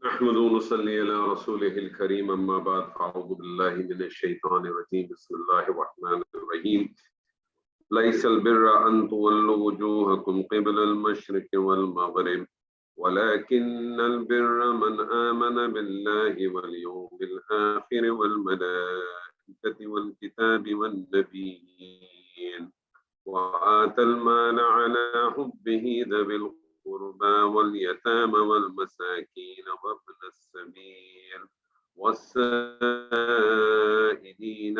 نحمده ونصلي على رسوله الكريم أما بعد فأعوذ بالله من الشيطان الرجيم بسم الله الرحمن الرحيم ليس البر أن تولوا وجوهكم قبل المشرق والمغرب ولكن البر من آمن بالله واليوم الآخر والملائكة والكتاب والنبيين وآتى المال على حبه ذوي القربى واليتامى والمساكين وابن السبيل والسائلين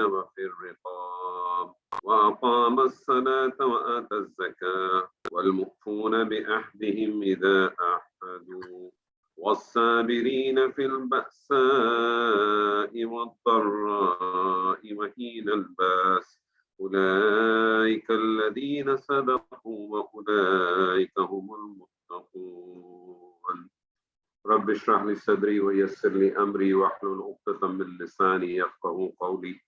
وفي الرقاب وأقام الصلاة وآتى الزكاة والمؤفون بعهدهم إذا عاهدوا والصابرين في البأساء والضراء وحين البأس أولئك الذين صدقوا وأولئك هم المتقون رب اشرح لي صدري ويسر لي أمري واحلل عقدة من لساني يفقهوا قولي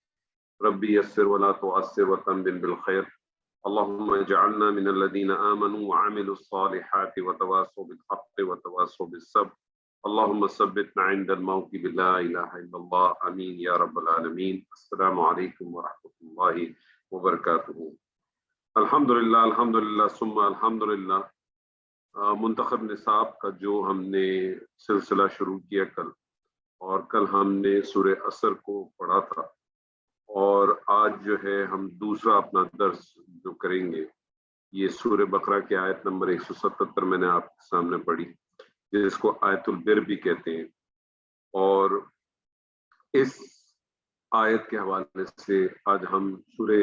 ربي يسر ولا تعسر وتمم بالخير اللهم اجعلنا من الذين آمنوا وعملوا الصالحات وتواصوا بالحق وتواصوا بالصبر اللهم ثبتنا عند الموت بلا إله إلا الله آمين يا رب العالمين السلام عليكم ورحمة الله وبرکاتہ الحمدللہ ثم الحمدللہ منتخب نصاب کا جو ہم نے سلسلہ شروع کیا کل ہم نے سورہ عصر کو پڑھا تھا اور آج جو ہے ہم دوسرا اپنا درس جو کریں گے یہ سورہ بقرہ کی آیت نمبر 177 میں نے آپ کے سامنے پڑھی جس کو آیت البر بھی کہتے ہیں اور اس آیت کے حوالے سے آج ہم سورہ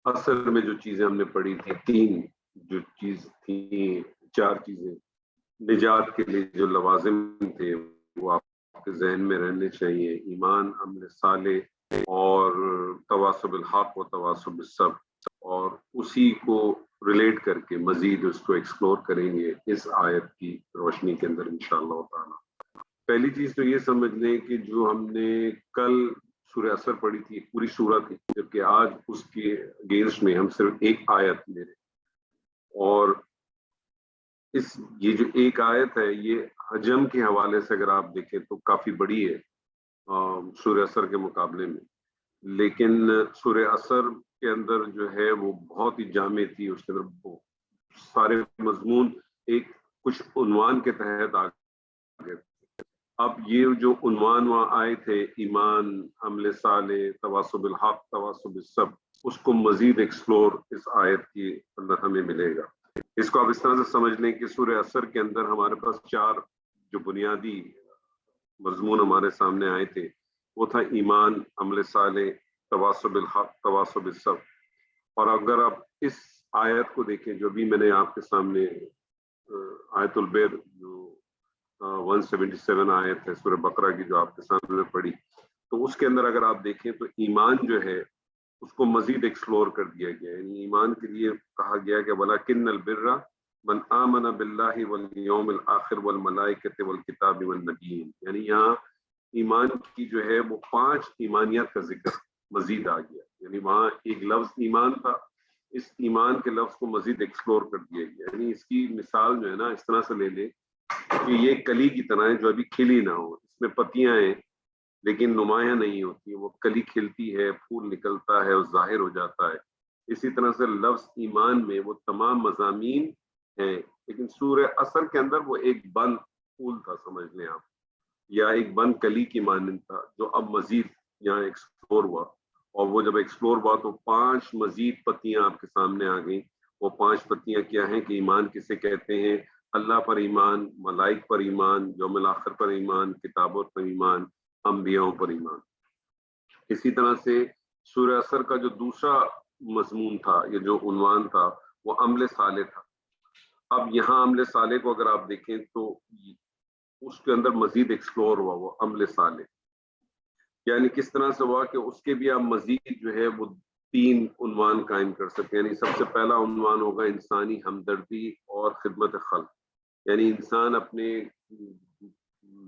عصر میں جو چیزیں ہم نے پڑھی تھی چار چیزیں نجات کے لیے جو لوازم تھے وہ آپ کے ذہن میں رہنے چاہیے ایمان عمل صالح اور تواصی بالحق و تواصی بالصبر اور اسی کو ریلیٹ کر کے مزید اس کو ایکسپلور کریں گے اس آیت کی روشنی کے اندر انشاءاللہ تعالی پہلی چیز تو یہ سمجھ لیں کہ جو ہم نے کل سورہ عصر پڑھی تھی پوری سورہ تھی جبکہ آج اس کے اگینسٹ میں ہم صرف ایک آیت لے رہے اور یہ جو ایک آیت ہے یہ حجم کے حوالے سے اگر آپ دیکھیں تو کافی بڑی ہے سورہ عصر کے مقابلے میں لیکن سورہ عصر کے اندر جو ہے وہ بہت ہی جامع تھی اس کے اندر سارے مضمون ایک کچھ عنوان کے تحت آ گئے اب یہ جو عنوان وہاں آئے تھے ایمان عمل صالح تواصی بالحق تواصی بالصبر اس کو مزید ایکسپلور اس آیت کے اندر ہمیں ملے گا اس کو آپ اس طرح سے سمجھ لیں کہ سورہ عصر کے اندر ہمارے پاس چار جو بنیادی مضمون ہمارے سامنے آئے تھے وہ تھا ایمان عمل صالح تواصی بالحق تواصی بالصبر اور اگر آپ اس آیت کو دیکھیں جو بھی میں نے آپ کے سامنے آیت البر جو 177 آیت ہے سورہ بقرہ کی جو آپ کے سامنے پڑھی تو اس کے اندر اگر آپ دیکھیں تو ایمان جو ہے اس کو مزید ایکسپلور کر دیا گیا یعنی ایمان کے لیے کہا گیا کہ وَلَكِنَّ الْبِرَّ مَنْ آمَنَ بِاللَّهِ وَالْيَوْمِ الْآخِرِ وَالْمَلَائِكَةِ وَالْكِتَابِ وَالنَّبِيِّينَ یعنی یہاں ایمان کی جو ہے وہ 5 ایمانیت کا ذکر مزید آ گیا یعنی وہاں ایک لفظ ایمان تھا اس ایمان کے لفظ کو مزید ایکسپلور کر دیا گیا یعنی اس کی مثال جو ہے نا اس طرح سے لے لیں کہ یہ کلی کی طرح ہے جو ابھی کھلی نہ ہو اس میں پتیاں ہیں لیکن نمایاں نہیں ہوتی وہ کلی کھلتی ہے پھول نکلتا ہے اور ظاہر ہو جاتا ہے اسی طرح سے لفظ ایمان میں وہ تمام مضامین ہیں لیکن سورہ عصر کے اندر وہ ایک بند پھول تھا سمجھ لیں آپ یا ایک بند کلی کی مانند تھا جو اب مزید یہاں ایکسپلور ہوا اور وہ جب ایکسپلور ہوا تو 5 مزید پتیاں آپ کے سامنے آ گئیں وہ 5 پتیاں کیا ہیں کہ ایمان کسے کہتے ہیں اللہ پر ایمان ملائک پر ایمان یوم الآخر پر ایمان کتابوں پر ایمان انبیاءوں پر ایمان اسی طرح سے سورہ عصر کا جو دوسرا مضمون تھا یہ جو عنوان تھا وہ عمل صالح تھا اب یہاں عمل صالح کو اگر آپ دیکھیں تو اس کے اندر مزید ایکسپلور ہوا وہ عمل صالح یعنی کس طرح سے ہوا کہ اس کے بھی آپ مزید جو ہے وہ 3 عنوان قائم کر سکتے ہیں یعنی سب سے پہلا عنوان ہوگا انسانی ہمدردی اور خدمت خلق یعنی انسان اپنے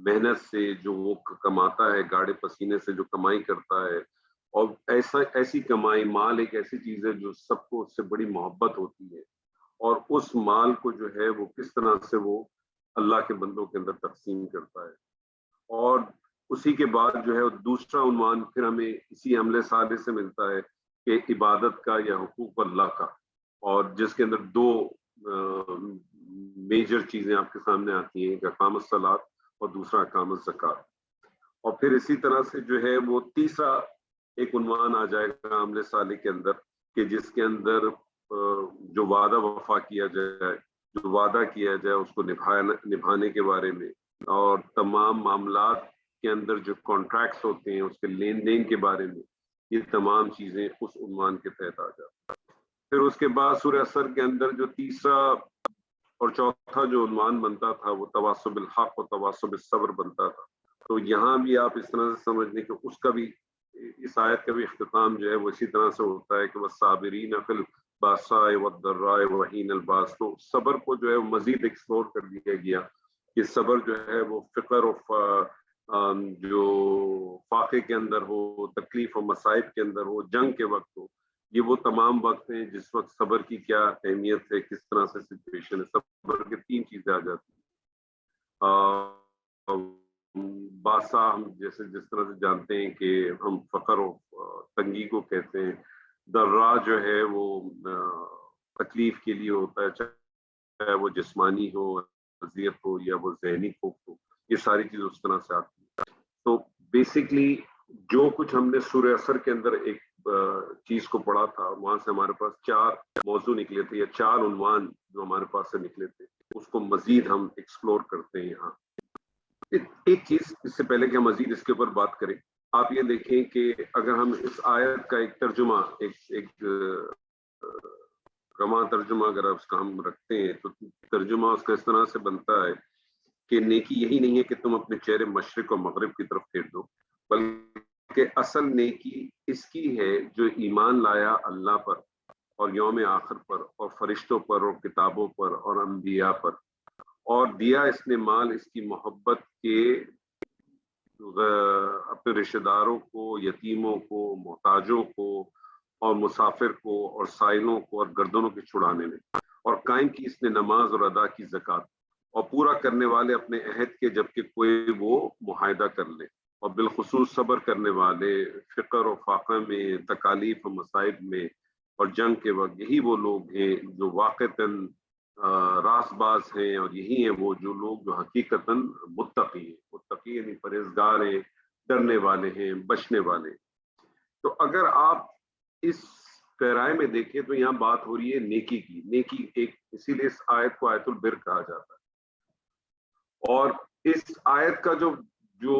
محنت سے جو وہ کماتا ہے گاڑے پسینے سے جو کمائی کرتا ہے اور ایسی کمائی مال ایک ایسی چیز ہے جو سب کو اس سے بڑی محبت ہوتی ہے اور اس مال کو جو ہے وہ کس طرح سے وہ اللہ کے بندوں کے اندر تقسیم کرتا ہے اور اسی کے بعد جو ہے دوسرا عنوان پھر ہمیں اسی عمل صالح سے ملتا ہے کہ عبادت کا یا حقوق اللہ کا، اور جس کے اندر دو میجر چیزیں آپ کے سامنے آتی ہیں، ایک اقام الصلاۃ اور دوسرا اقام الزکات۔ اور پھر اسی طرح سے جو ہے وہ تیسرا ایک عنوان آ جائے گا عمل صالح کے اندر، کہ جس کے اندر جو وعدہ وفا کیا جائے، جو وعدہ کیا جائے اس کو نبھانے کے بارے میں، اور تمام معاملات کے اندر جو کانٹریکٹس ہوتے ہیں اس کے لین دین کے بارے میں، یہ تمام چیزیں اس عنوان کے تحت آ جاتی ہیں۔ پھر اس کے بعد سورہ عصر کے اندر جو تیسرا اور چوتھا جو عنوان بنتا تھا وہ تواصی بالحق و تواصی بالصبر بنتا تھا۔ تو یہاں بھی آپ اس طرح سے سمجھ لیں کہ اس کا بھی، اس آیت کا بھی اختتام جو ہے وہ اسی طرح سے ہوتا ہے کہ والصابرین فی الباساء والضراء وحین الباس۔ تو صبر کو جو ہے مزید ایکسپلور کر دیا گیا کہ صبر جو ہے وہ فقر و جو فاقے کے اندر ہو، تکلیف و مصائب کے اندر ہو، جنگ کے وقت ہو، یہ وہ تمام وقت ہیں جس وقت صبر کی کیا اہمیت ہے، کس طرح سے سچویشن ہے۔ صبر کے تین چیزیں آ جاتی ہیں۔ باسا ہم جس طرح سے جانتے ہیں کہ ہم فقر و تنگی کو کہتے ہیں، درا جو ہے وہ تکلیف کے لیے ہوتا ہے، چاہے وہ جسمانی ہو، اذیت ہو، یا وہ ذہنی خوف ہو، یہ ساری چیز اس طرح سے آتی ہے۔ تو بیسکلی جو کچھ ہم نے سورہ عصر کے اندر ایک چیز کو پڑھا تھا، وہاں سے ہمارے پاس 4 موضوع نکلے تھے یا 4 عنوان جو ہمارے پاس سے نکلے تھے، اس کو مزید ہم ایکسپلور کرتے ہیں یہاں۔ ایک چیز اس سے پہلے کہ ہم مزید اس کے اوپر بات کریں، آپ یہ دیکھیں کہ اگر ہم اس آیت کا ایک ترجمہ، ایک رواں ترجمہ اگر اس کا ہم رکھتے ہیں، تو ترجمہ اس کا اس طرح سے بنتا ہے کہ نیکی یہی نہیں ہے کہ تم اپنے چہرے مشرق اور مغرب کی طرف پھیر دو، بلکہ اصل نیکی اس کی ہے جو ایمان لایا اللہ پر اور یوم آخر پر اور فرشتوں پر اور کتابوں پر اور انبیاء پر، اور دیا اس نے مال اس کی محبت کے اپنے رشتہ داروں کو، یتیموں کو، محتاجوں کو اور مسافر کو اور سائلوں کو اور گردنوں کے چھڑانے میں، اور قائم کی اس نے نماز اور ادا کی زکوٰۃ، اور پورا کرنے والے اپنے عہد کے جبکہ کوئی وہ معاہدہ کر لے، اور بالخصوص صبر کرنے والے فقر و فاقہ میں، تکالیف و مصائب میں اور جنگ کے وقت، یہی وہ لوگ ہیں جو واقعتاً راست باز ہیں، اور یہی ہیں وہ جو لوگ جو حقیقتاً متقی ہیں۔ متقی یعنی پرہیزگار ہیں، ڈرنے والے ہیں، بچنے والے۔ تو اگر آپ اس پیرائے میں دیکھیں تو یہاں بات ہو رہی ہے نیکی کی، نیکی ایک، اسی لیے اس آیت کو آیت البر کہا جاتا ہے۔ اور اس آیت کا جو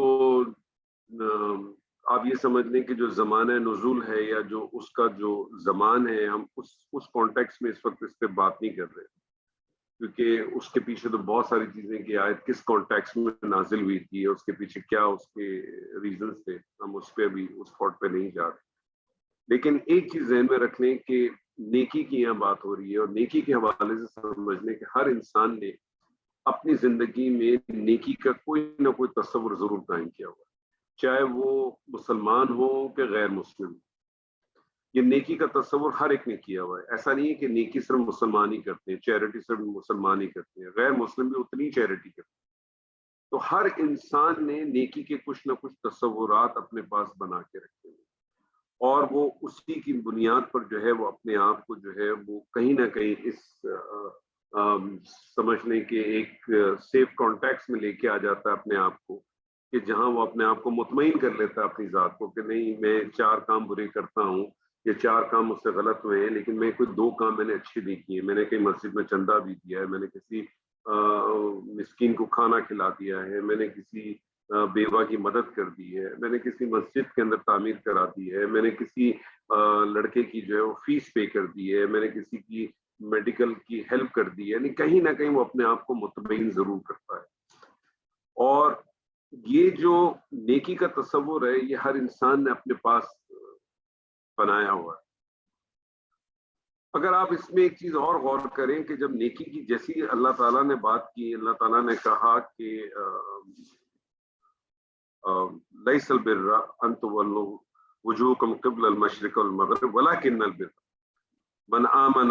آپ یہ سمجھ لیں کہ جو زمانہ نزول ہے یا جو اس کا جو زمان ہے، ہم اس کانٹیکس میں اس وقت اس پہ بات نہیں کر رہے، کیونکہ اس کے پیچھے تو بہت ساری چیزیں کہ آیت کس کانٹیکس میں نازل ہوئی تھی، اس کے پیچھے کیا اس کے ریزنز تھے، ہم اس پہ بھی اس تھاٹ پہ نہیں جا رہے۔ لیکن ایک چیز ذہن میں رکھ لیں کہ نیکی کی یہاں بات ہو رہی ہے، اور نیکی کے حوالے سے سمجھ لیں کہ ہر انسان نے اپنی زندگی میں نیکی کا کوئی نہ کوئی تصور ضرور قائم کیا ہوا، چاہے وہ مسلمان ہو کہ غیر مسلم۔ یہ نیکی کا تصور ہر ایک نے کیا ہوا ہے۔ ایسا نہیں ہے کہ نیکی صرف مسلمان ہی کرتے ہیں، چیریٹی صرف مسلمان ہی کرتے ہیں، غیر مسلم بھی اتنی چیریٹی کرتے ہیں۔ تو ہر انسان نے نیکی کے کچھ نہ کچھ تصورات اپنے پاس بنا کے رکھے ہیں، اور وہ اسی کی بنیاد پر جو ہے وہ اپنے آپ کو جو ہے وہ کہیں نہ کہیں اس سمجھ لیں کہ ایک سیف کانٹیکس میں لے کے آ جاتا ہے اپنے آپ کو، کہ جہاں وہ اپنے آپ کو مطمئن کر لیتا ہے اپنی ذات کو کہ نہیں، میں 4 کام برے کرتا ہوں، یہ 4 کام مجھ سے غلط ہوئے ہیں، لیکن میں کوئی 2 کام میں نے اچھے بھی کیے، میں نے کہیں مسجد میں چندہ بھی دیا ہے، میں نے کسی مسکین کو کھانا کھلا دیا ہے، میں نے کسی بیوہ کی مدد کر دی ہے، میں نے کسی مسجد کے اندر تعمیر کرا دی ہے، میں نے کسی لڑکے کی جو ہے وہ فیس پے کر دی ہے، میں نے کسی کی میڈیکل کی ہیلپ کر دی ہے، یعنی کہیں نہ کہیں وہ اپنے آپ کو مطمئن ضرور کرتا ہے۔ اور یہ جو نیکی کا تصور ہے یہ ہر انسان نے اپنے پاس بنایا ہوا ہے۔ اگر آپ اس میں ایک چیز اور غور کریں کہ جب نیکی کی جیسی اللہ تعالیٰ نے بات کی، اللہ تعالیٰ نے کہا کہ لیس البر ان تولوا وجوہکم قبل المشرق والمغرب ولکن البر من آمن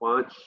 5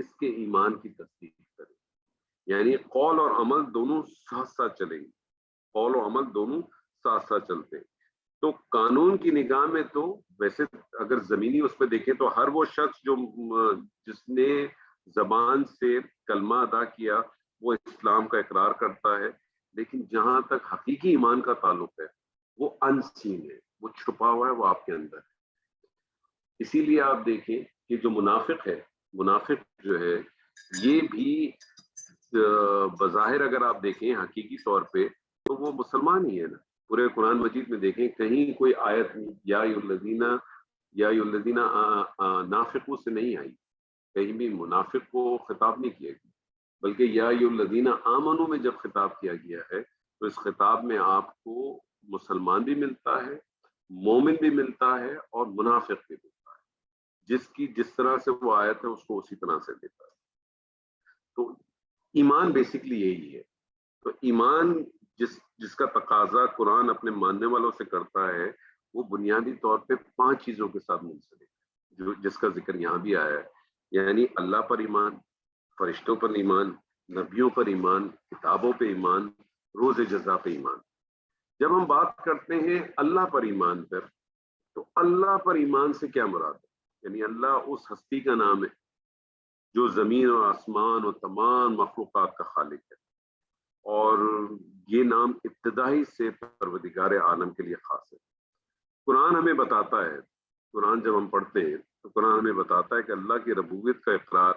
اس کے ایمان کی تصدیق کریں. یعنی قول اور عمل دونوں ساتھ ساتھ چلیں گے، قول و عمل دونوں ساتھ ساتھ چلتے ہیں. تو قانون کی نگاہ میں تو ویسے اگر زمینی اس پہ دیکھیں تو ہر وہ شخص جو جس نے زبان سے کلمہ ادا کیا وہ اسلام کا اقرار کرتا ہے، لیکن جہاں تک حقیقی ایمان کا تعلق ہے وہ انسین ہے، وہ چھپا ہوا ہے، وہ آپ کے اندر ہے. اسی لیے آپ دیکھیں کہ جو منافق ہے، منافق جو ہے یہ بھی بظاہر اگر آپ دیکھیں حقیقی طور پہ تو وہ مسلمان ہی ہے نا. پورے قرآن مجید میں دیکھیں کہیں کوئی آیت یا الذین نافقو سے نہیں آئی، کہیں بھی منافق کو خطاب نہیں کیا گیا، بلکہ یا الذین آمنو میں جب خطاب کیا گیا ہے تو اس خطاب میں آپ کو مسلمان بھی ملتا ہے، مومن بھی ملتا ہے اور منافق بھی ملتا ہے. جس طرح سے وہ آیت ہے اس کو اسی طرح سے دیتا ہے. تو ایمان بیسیکلی یہی ہے. تو ایمان جس کا تقاضا قرآن اپنے ماننے والوں سے کرتا ہے وہ بنیادی طور پہ 5 چیزوں کے ساتھ منسلک ہے، جس کا ذکر یہاں بھی آیا ہے. یعنی اللہ پر ایمان، فرشتوں پر ایمان، نبیوں پر ایمان، کتابوں پہ ایمان، روز جزا پہ ایمان. جب ہم بات کرتے ہیں اللہ پر ایمان پر تو اللہ پر ایمان سے کیا مراد ہے؟ یعنی اللہ اس ہستی کا نام ہے جو زمین اور آسمان اور تمام مخلوقات کا خالق ہے، اور یہ نام ابتدائی سے پروردگار عالم کے لیے خاص ہے. قرآن ہمیں بتاتا ہے، قرآن جب ہم پڑھتے ہیں تو قرآن ہمیں بتاتا ہے کہ اللہ کی ربوبیت کا اقرار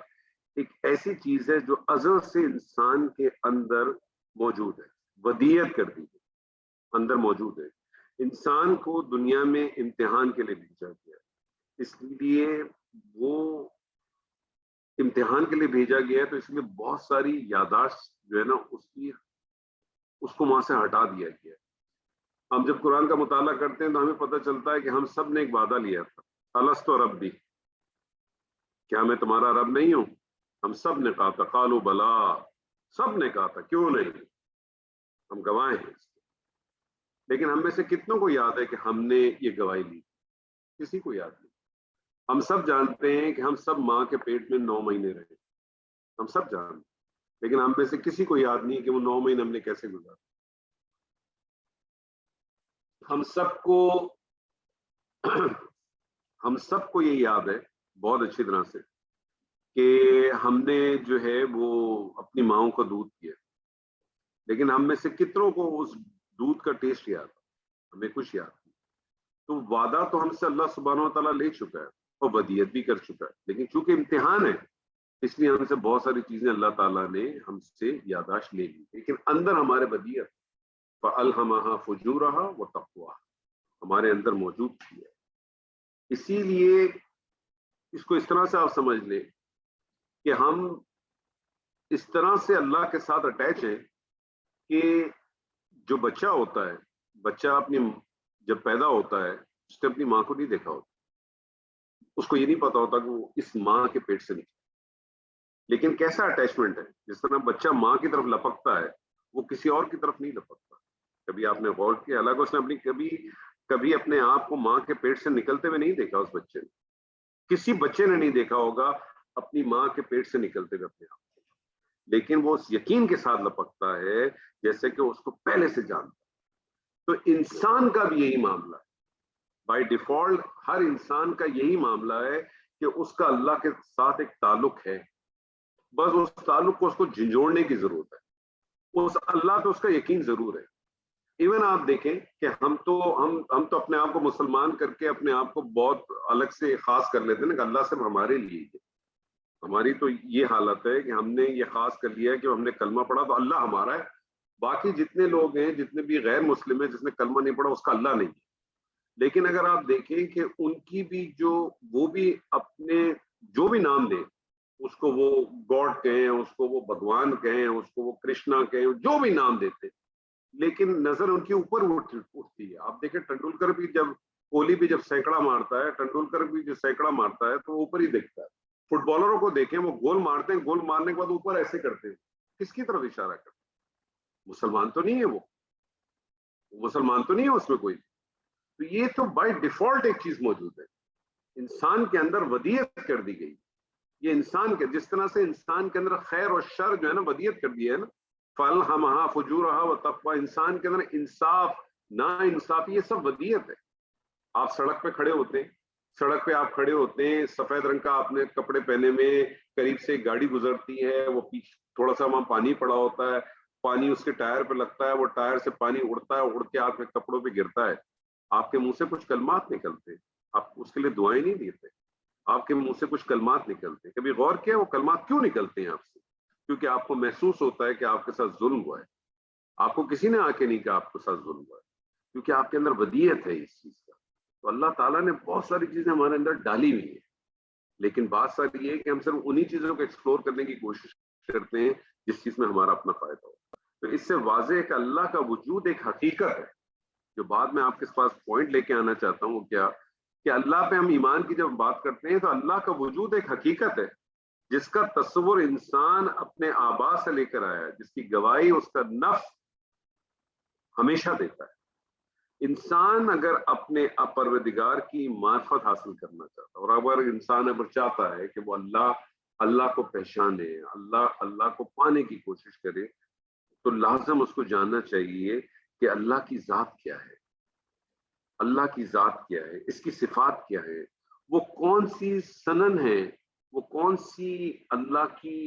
ایک ایسی چیز ہے جو ازل سے انسان کے اندر موجود ہے، ودیت کر دی ہے، اندر موجود ہے. انسان کو دنیا میں امتحان کے لیے بھیجا گیا ہے، اس لیے وہ امتحان کے لیے بھیجا گیا ہے، تو اس میں بہت ساری یاداشت جو ہے نا اس کو وہاں سے ہٹا دیا گیا ہے. ہم جب قرآن کا مطالعہ کرتے ہیں تو ہمیں پتہ چلتا ہے کہ ہم سب نے ایک وعدہ لیا تھا، الست ربی، کیا میں تمہارا رب نہیں ہوں؟ ہم سب نے کہا تھا، قالوا بلا، سب نے کہا تھا، کیوں نہیں، ہم گواہ ہیں اس کے. لیکن ہم میں سے کتنوں کو یاد ہے کہ ہم نے یہ گواہی لی؟ کسی کو یاد نہیں. ہم سب جانتے ہیں کہ ہم سب ماں کے پیٹ میں 9 مہینے رہے، ہم سب جانتے ہیں، لیکن ہم میں سے کسی کو یاد نہیں کہ وہ 9 مہینے ہم نے کیسے گزارے. ہم سب کو یہ یاد ہے بہت اچھی طرح سے کہ ہم نے جو ہے وہ اپنی ماؤں کا دودھ پیا، لیکن ہم میں سے کتنوں کو اس دودھ کا ٹیسٹ یاد ہے؟ ہمیں کچھ یاد نہیں. تو وعدہ تو ہم سے اللہ سبحانہ و تعالیٰ لے چکا ہے اور ودیت بھی کر چکا ہے، لیکن چونکہ امتحان ہے اس لیے ہم سے بہت ساری چیزیں اللہ تعالیٰ نے ہم سے یاداشت لے لی، لیکن اندر ہمارے ودیت فَأَلْهَمَهَا فُجُورَهَا وَتَقْوَاهَا ہمارے اندر موجود تھی ہے. اسی لیے اس کو اس طرح سے آپ سمجھ لیں کہ ہم اس طرح سے اللہ کے ساتھ اٹیچ ہیں کہ جو بچہ ہوتا ہے، بچہ جب پیدا ہوتا ہے اس نے اپنی ماں کو نہیں دیکھا ہوتا، اس کو یہ نہیں پتا ہوتا کہ وہ اس ماں کے پیٹ سے نکلا، لیکن کیسا اٹیچمنٹ ہے، جس طرح بچہ ماں کی طرف لپکتا ہے وہ کسی اور کی طرف نہیں لپکتا. کبھی آپ نے غور کیا؟ حالانکہ اس نے کبھی اپنے آپ کو ماں کے پیٹ سے نکلتے ہوئے نہیں دیکھا. اس بچے نے، کسی بچے نے نہیں دیکھا ہوگا اپنی ماں کے پیٹ سے نکلتے ہوئے اپنے آپ کو، لیکن وہ اس یقین کے ساتھ لپکتا ہے جیسے کہ اس کو پہلے سے جانتا. تو انسان کا بھی یہی معاملہ ہے، بائی ڈیفالٹ ہر انسان کا یہی معاملہ ہے کہ اس کا اللہ کے ساتھ ایک تعلق ہے، بس اس تعلق کو اس کو جھنجھوڑنے کی ضرورت ہے. اس اللہ پہ اس کا یقین ضرور ہے. ایون آپ دیکھیں کہ ہم تو اپنے آپ کو مسلمان کر کے اپنے آپ کو بہت الگ سے خاص کر لیتے ہیں نا کہ اللہ صرف ہمارے لیے ہے. ہماری تو یہ حالت ہے کہ ہم نے یہ خاص کر لیا ہے کہ ہم نے کلمہ پڑھا تو اللہ ہمارا ہے، باقی جتنے لوگ ہیں جتنے بھی غیر مسلم ہیں جس نے کلمہ نہیں پڑھا اس کا اللہ نہیں ہے. لیکن اگر آپ دیکھیں کہ ان کی بھی وہ بھی اپنے جو بھی نام دیں، اس کو وہ گاڈ کہیں، اس کو وہ بھگوان کہیں، اس کو وہ کرشنا کہیں، جو بھی نام دیتے، لیکن نظر ان کے اوپر اٹھتی ہے. آپ دیکھیں ٹنڈولکر بھی کوہلی بھی جب سینکڑا مارتا ہے، ٹنڈولکر بھی جو سینکڑا مارتا ہے تو اوپر ہی دیکھتا ہے. فٹ بالروں کو دیکھیں وہ گول مارتے ہیں، گول مارنے کے بعد اوپر ایسے کرتے ہیں، کس کی طرف اشارہ کرتے ہیں؟ مسلمان تو نہیں ہے، وہ مسلمان تو نہیں ہے اس میں کوئی. تو یہ تو بائی ڈیفالٹ ایک چیز موجود ہے، انسان کے اندر ودیت کر دی گئی. یہ انسان کے جس طرح سے انسان کے اندر خیر اور شر جو ہے نا ودیت کر دی ہے نا، فَأَلْهَمَهَا فُجُورَهَا وَتَقْوَىٰ، انسان کے اندر انصاف نا انصافی یہ سب ودیت ہے. آپ سڑک پہ کھڑے ہوتے ہیں، سڑک پہ آپ کھڑے ہوتے ہیں، سفید رنگ کا آپ نے کپڑے پہنے میں، قریب سے ایک گاڑی گزرتی ہے، وہ پیچھے تھوڑا سا وہاں پانی پڑا ہوتا ہے، پانی اس کے ٹائر پہ لگتا ہے، وہ ٹائر سے پانی اڑتا ہے، اڑ کے آپ کے کپڑوں پہ گرتا ہے، آپ کے منہ سے کچھ کلمات نکلتے، آپ اس کے لیے دعائیں نہیں دیتے، آپ کے منہ سے کچھ کلمات نکلتے. کبھی غور کیا وہ کلمات کیوں نکلتے ہیں آپ سے؟ کیونکہ آپ کو محسوس ہوتا ہے کہ آپ کے ساتھ ظلم ہوا ہے. آپ کو کسی نے آ کے نہیں کہا آپ کے ساتھ ظلم ہوا ہے، کیونکہ آپ کے اندر ودیت ہے اس چیز کا. تو اللہ تعالیٰ نے بہت ساری چیزیں ہمارے اندر ڈالی ہوئی ہیں، لیکن بات ساری یہ ہے کہ ہم صرف انہی چیزوں کو ایکسپلور کرنے کی کوشش کرتے ہیں جس چیز میں ہمارا اپنا فائدہ ہو. تو اس سے واضح ہے کہ اللہ کا وجود ایک حقیقت ہے. جو بعد میں آپ کے پاس پوائنٹ لے کے آنا چاہتا ہوں وہ کیا کہ اللہ پہ ہم ایمان کی جب بات کرتے ہیں تو اللہ کا وجود ایک حقیقت ہے جس کا تصور انسان اپنے آبا سے لے کر آیا ہے، جس کی گواہی اس کا نفس ہمیشہ دیتا ہے. انسان اگر اپنے پروردگار کی معرفت حاصل کرنا چاہتا ہے، اور اگر انسان اگر چاہتا ہے کہ وہ اللہ کو پہچانے، اللہ کو پانے کی کوشش کرے، تو لازم اس کو جاننا چاہیے کہ اللہ کی ذات کیا ہے، اللہ کی ذات کیا ہے، اس کی صفات کیا ہے، وہ کون سی سنن ہے، وہ کون سی اللہ کی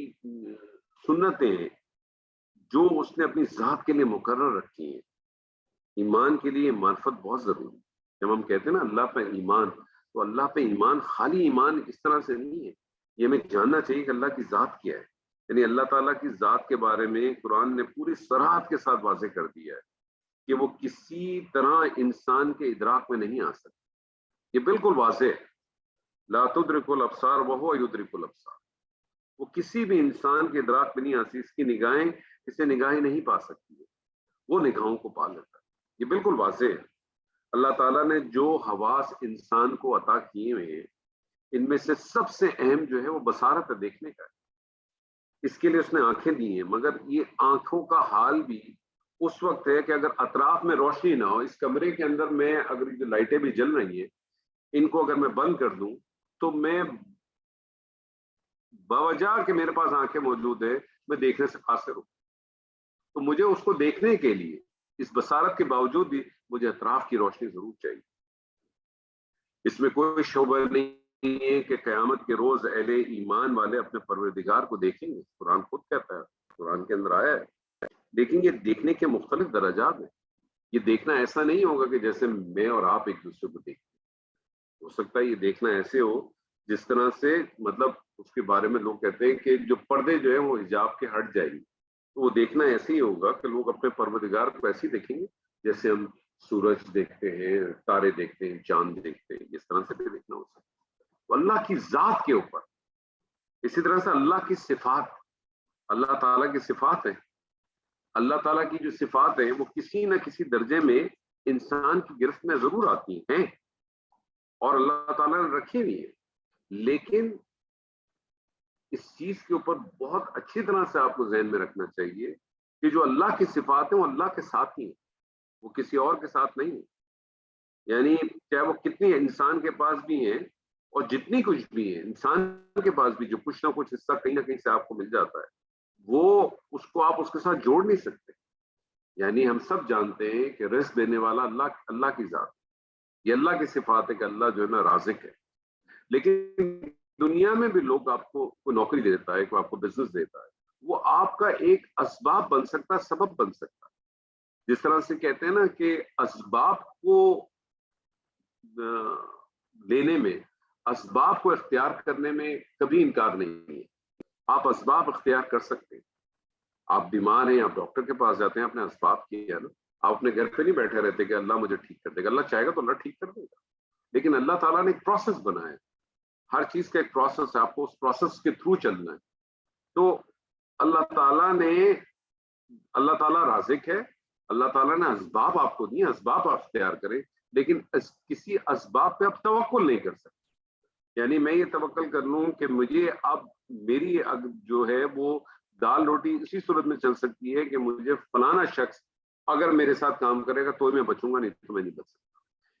سنتیں ہیں جو اس نے اپنی ذات کے لیے مقرر رکھی ہیں. ایمان کے لیے معرفت بہت ضروری ہے. جب ہم کہتے ہیں نا اللہ پہ ایمان، تو اللہ پہ ایمان خالی ایمان اس طرح سے نہیں ہے، یہ ہمیں جاننا چاہیے کہ اللہ کی ذات کیا ہے. یعنی اللہ تعالیٰ کی ذات کے بارے میں قرآن نے پوری صراحت کے ساتھ واضح کر دیا ہے کہ وہ کسی طرح انسان کے ادراک میں نہیں آ سکتی. یہ بالکل واضح ہے. لا تدرک الابصار وہو یدرک الابصار، وہ کسی بھی انسان کے ادراک میں نہیں آتی، اس کی نگاہیں اسے نگاہیں نہیں پا سکتی ہے، وہ نگاہوں کو پا لیتا ہے. یہ بالکل واضح ہے. اللہ تعالیٰ نے جو حواس انسان کو عطا کیے ہوئے ہیں ان میں سے سب سے اہم جو ہے وہ بصارت دیکھنے کا ہے. اس کے لیے اس نے آنکھیں دی ہیں، مگر یہ آنکھوں کا حال بھی اس وقت ہے کہ اگر اطراف میں روشنی نہ ہو، اس کمرے کے اندر میں اگر جو لائٹیں بھی جل رہی ہیں ان کو اگر میں بند کر دوں تو میں باوجہ کہ میرے پاس آنکھیں موجود ہے میں دیکھنے سے قاصر ہوں. تو مجھے اس کو دیکھنے کے لیے اس بصارت کے باوجود بھی مجھے اطراف کی روشنی ضرور چاہیے. اس میں کوئی شبہ نہیں ہے کہ قیامت کے روز اہل ایمان والے اپنے پروردگار کو دیکھیں گے. قرآن خود کہتا ہے، قرآن کے اندر آیا ہے. لیکن یہ دیکھنے کے مختلف درجات ہیں. یہ دیکھنا ایسا نہیں ہوگا کہ جیسے میں اور آپ ایک دوسرے کو دیکھتے ہیں. ہو سکتا ہے یہ دیکھنا ایسے ہو جس طرح سے مطلب اس کے بارے میں لوگ کہتے ہیں کہ جو پردے جو ہیں وہ حجاب کے ہٹ جائیں گے. تو وہ دیکھنا ایسے ہی ہوگا کہ لوگ اپنے پروردگار کو ایسے ہی دیکھیں گے جیسے ہم سورج دیکھتے ہیں، تارے دیکھتے ہیں، چاند دیکھتے ہیں. اس طرح سے بھی دیکھنا ہو سکتا ہے. تو اللہ کی ذات کے اوپر اسی طرح سے اللہ کی صفات، اللہ تعالیٰ کی صفات ہیں. اللہ تعالیٰ کی جو صفات ہیں وہ کسی نہ کسی درجے میں انسان کی گرفت میں ضرور آتی ہیں اور اللہ تعالیٰ نے رکھی ہوئی ہیں. لیکن اس چیز کے اوپر بہت اچھی طرح سے آپ کو ذہن میں رکھنا چاہیے کہ جو اللہ کی صفات ہیں وہ اللہ کے ساتھ ہی ہیں، وہ کسی اور کے ساتھ نہیں ہیں. یعنی چاہے وہ کتنی انسان کے پاس بھی ہیں اور جتنی کچھ بھی ہے انسان کے پاس بھی جو کچھ نہ کچھ حصہ کہیں نہ کہیں سے آپ کو مل جاتا ہے، وہ اس کو آپ اس کے ساتھ جوڑ نہیں سکتے. یعنی ہم سب جانتے ہیں کہ رزق دینے والا اللہ کی ذات، یہ اللہ کی صفات ہے کہ اللہ جو ہے نا رازق ہے. لیکن دنیا میں بھی لوگ آپ کو کوئی نوکری دیتا ہے، کوئی آپ کو بزنس دیتا ہے، وہ آپ کا ایک اسباب بن سکتا ہے، سبب بن سکتا ہے. جس طرح سے کہتے ہیں نا کہ اسباب کو لینے میں، اسباب کو اختیار کرنے میں کبھی انکار نہیں ہے. آپ اسباب اختیار کر سکتے ہیں. آپ بیمار ہیں، آپ ڈاکٹر کے پاس جاتے ہیں، اپنے اسباب کیا نا. آپ اپنے گھر پہ نہیں بیٹھے رہتے کہ اللہ مجھے ٹھیک کر دے گا. اللہ چاہے گا تو اللہ ٹھیک کر دے گا. لیکن اللہ تعالیٰ نے ایک پروسیس بنایا ہے. ہر چیز کا ایک پروسیس ہے، آپ کو اس پروسیس کے تھرو چلنا ہے. تو اللہ تعالیٰ رازق ہے. اللہ تعالیٰ نے اسباب آپ کو دیے، اسباب آپ اختیار کریں، لیکن کسی اسباب پہ آپ توکل نہیں کر سکتے. یعنی میں یہ توکل کر لوں کہ مجھے اب میری جو ہے وہ دال روٹی اسی صورت میں چل سکتی ہے کہ مجھے فلانا شخص اگر میرے ساتھ کام کرے گا تو میں بچوں گا، نہیں تو میں نہیں بچ سکتا.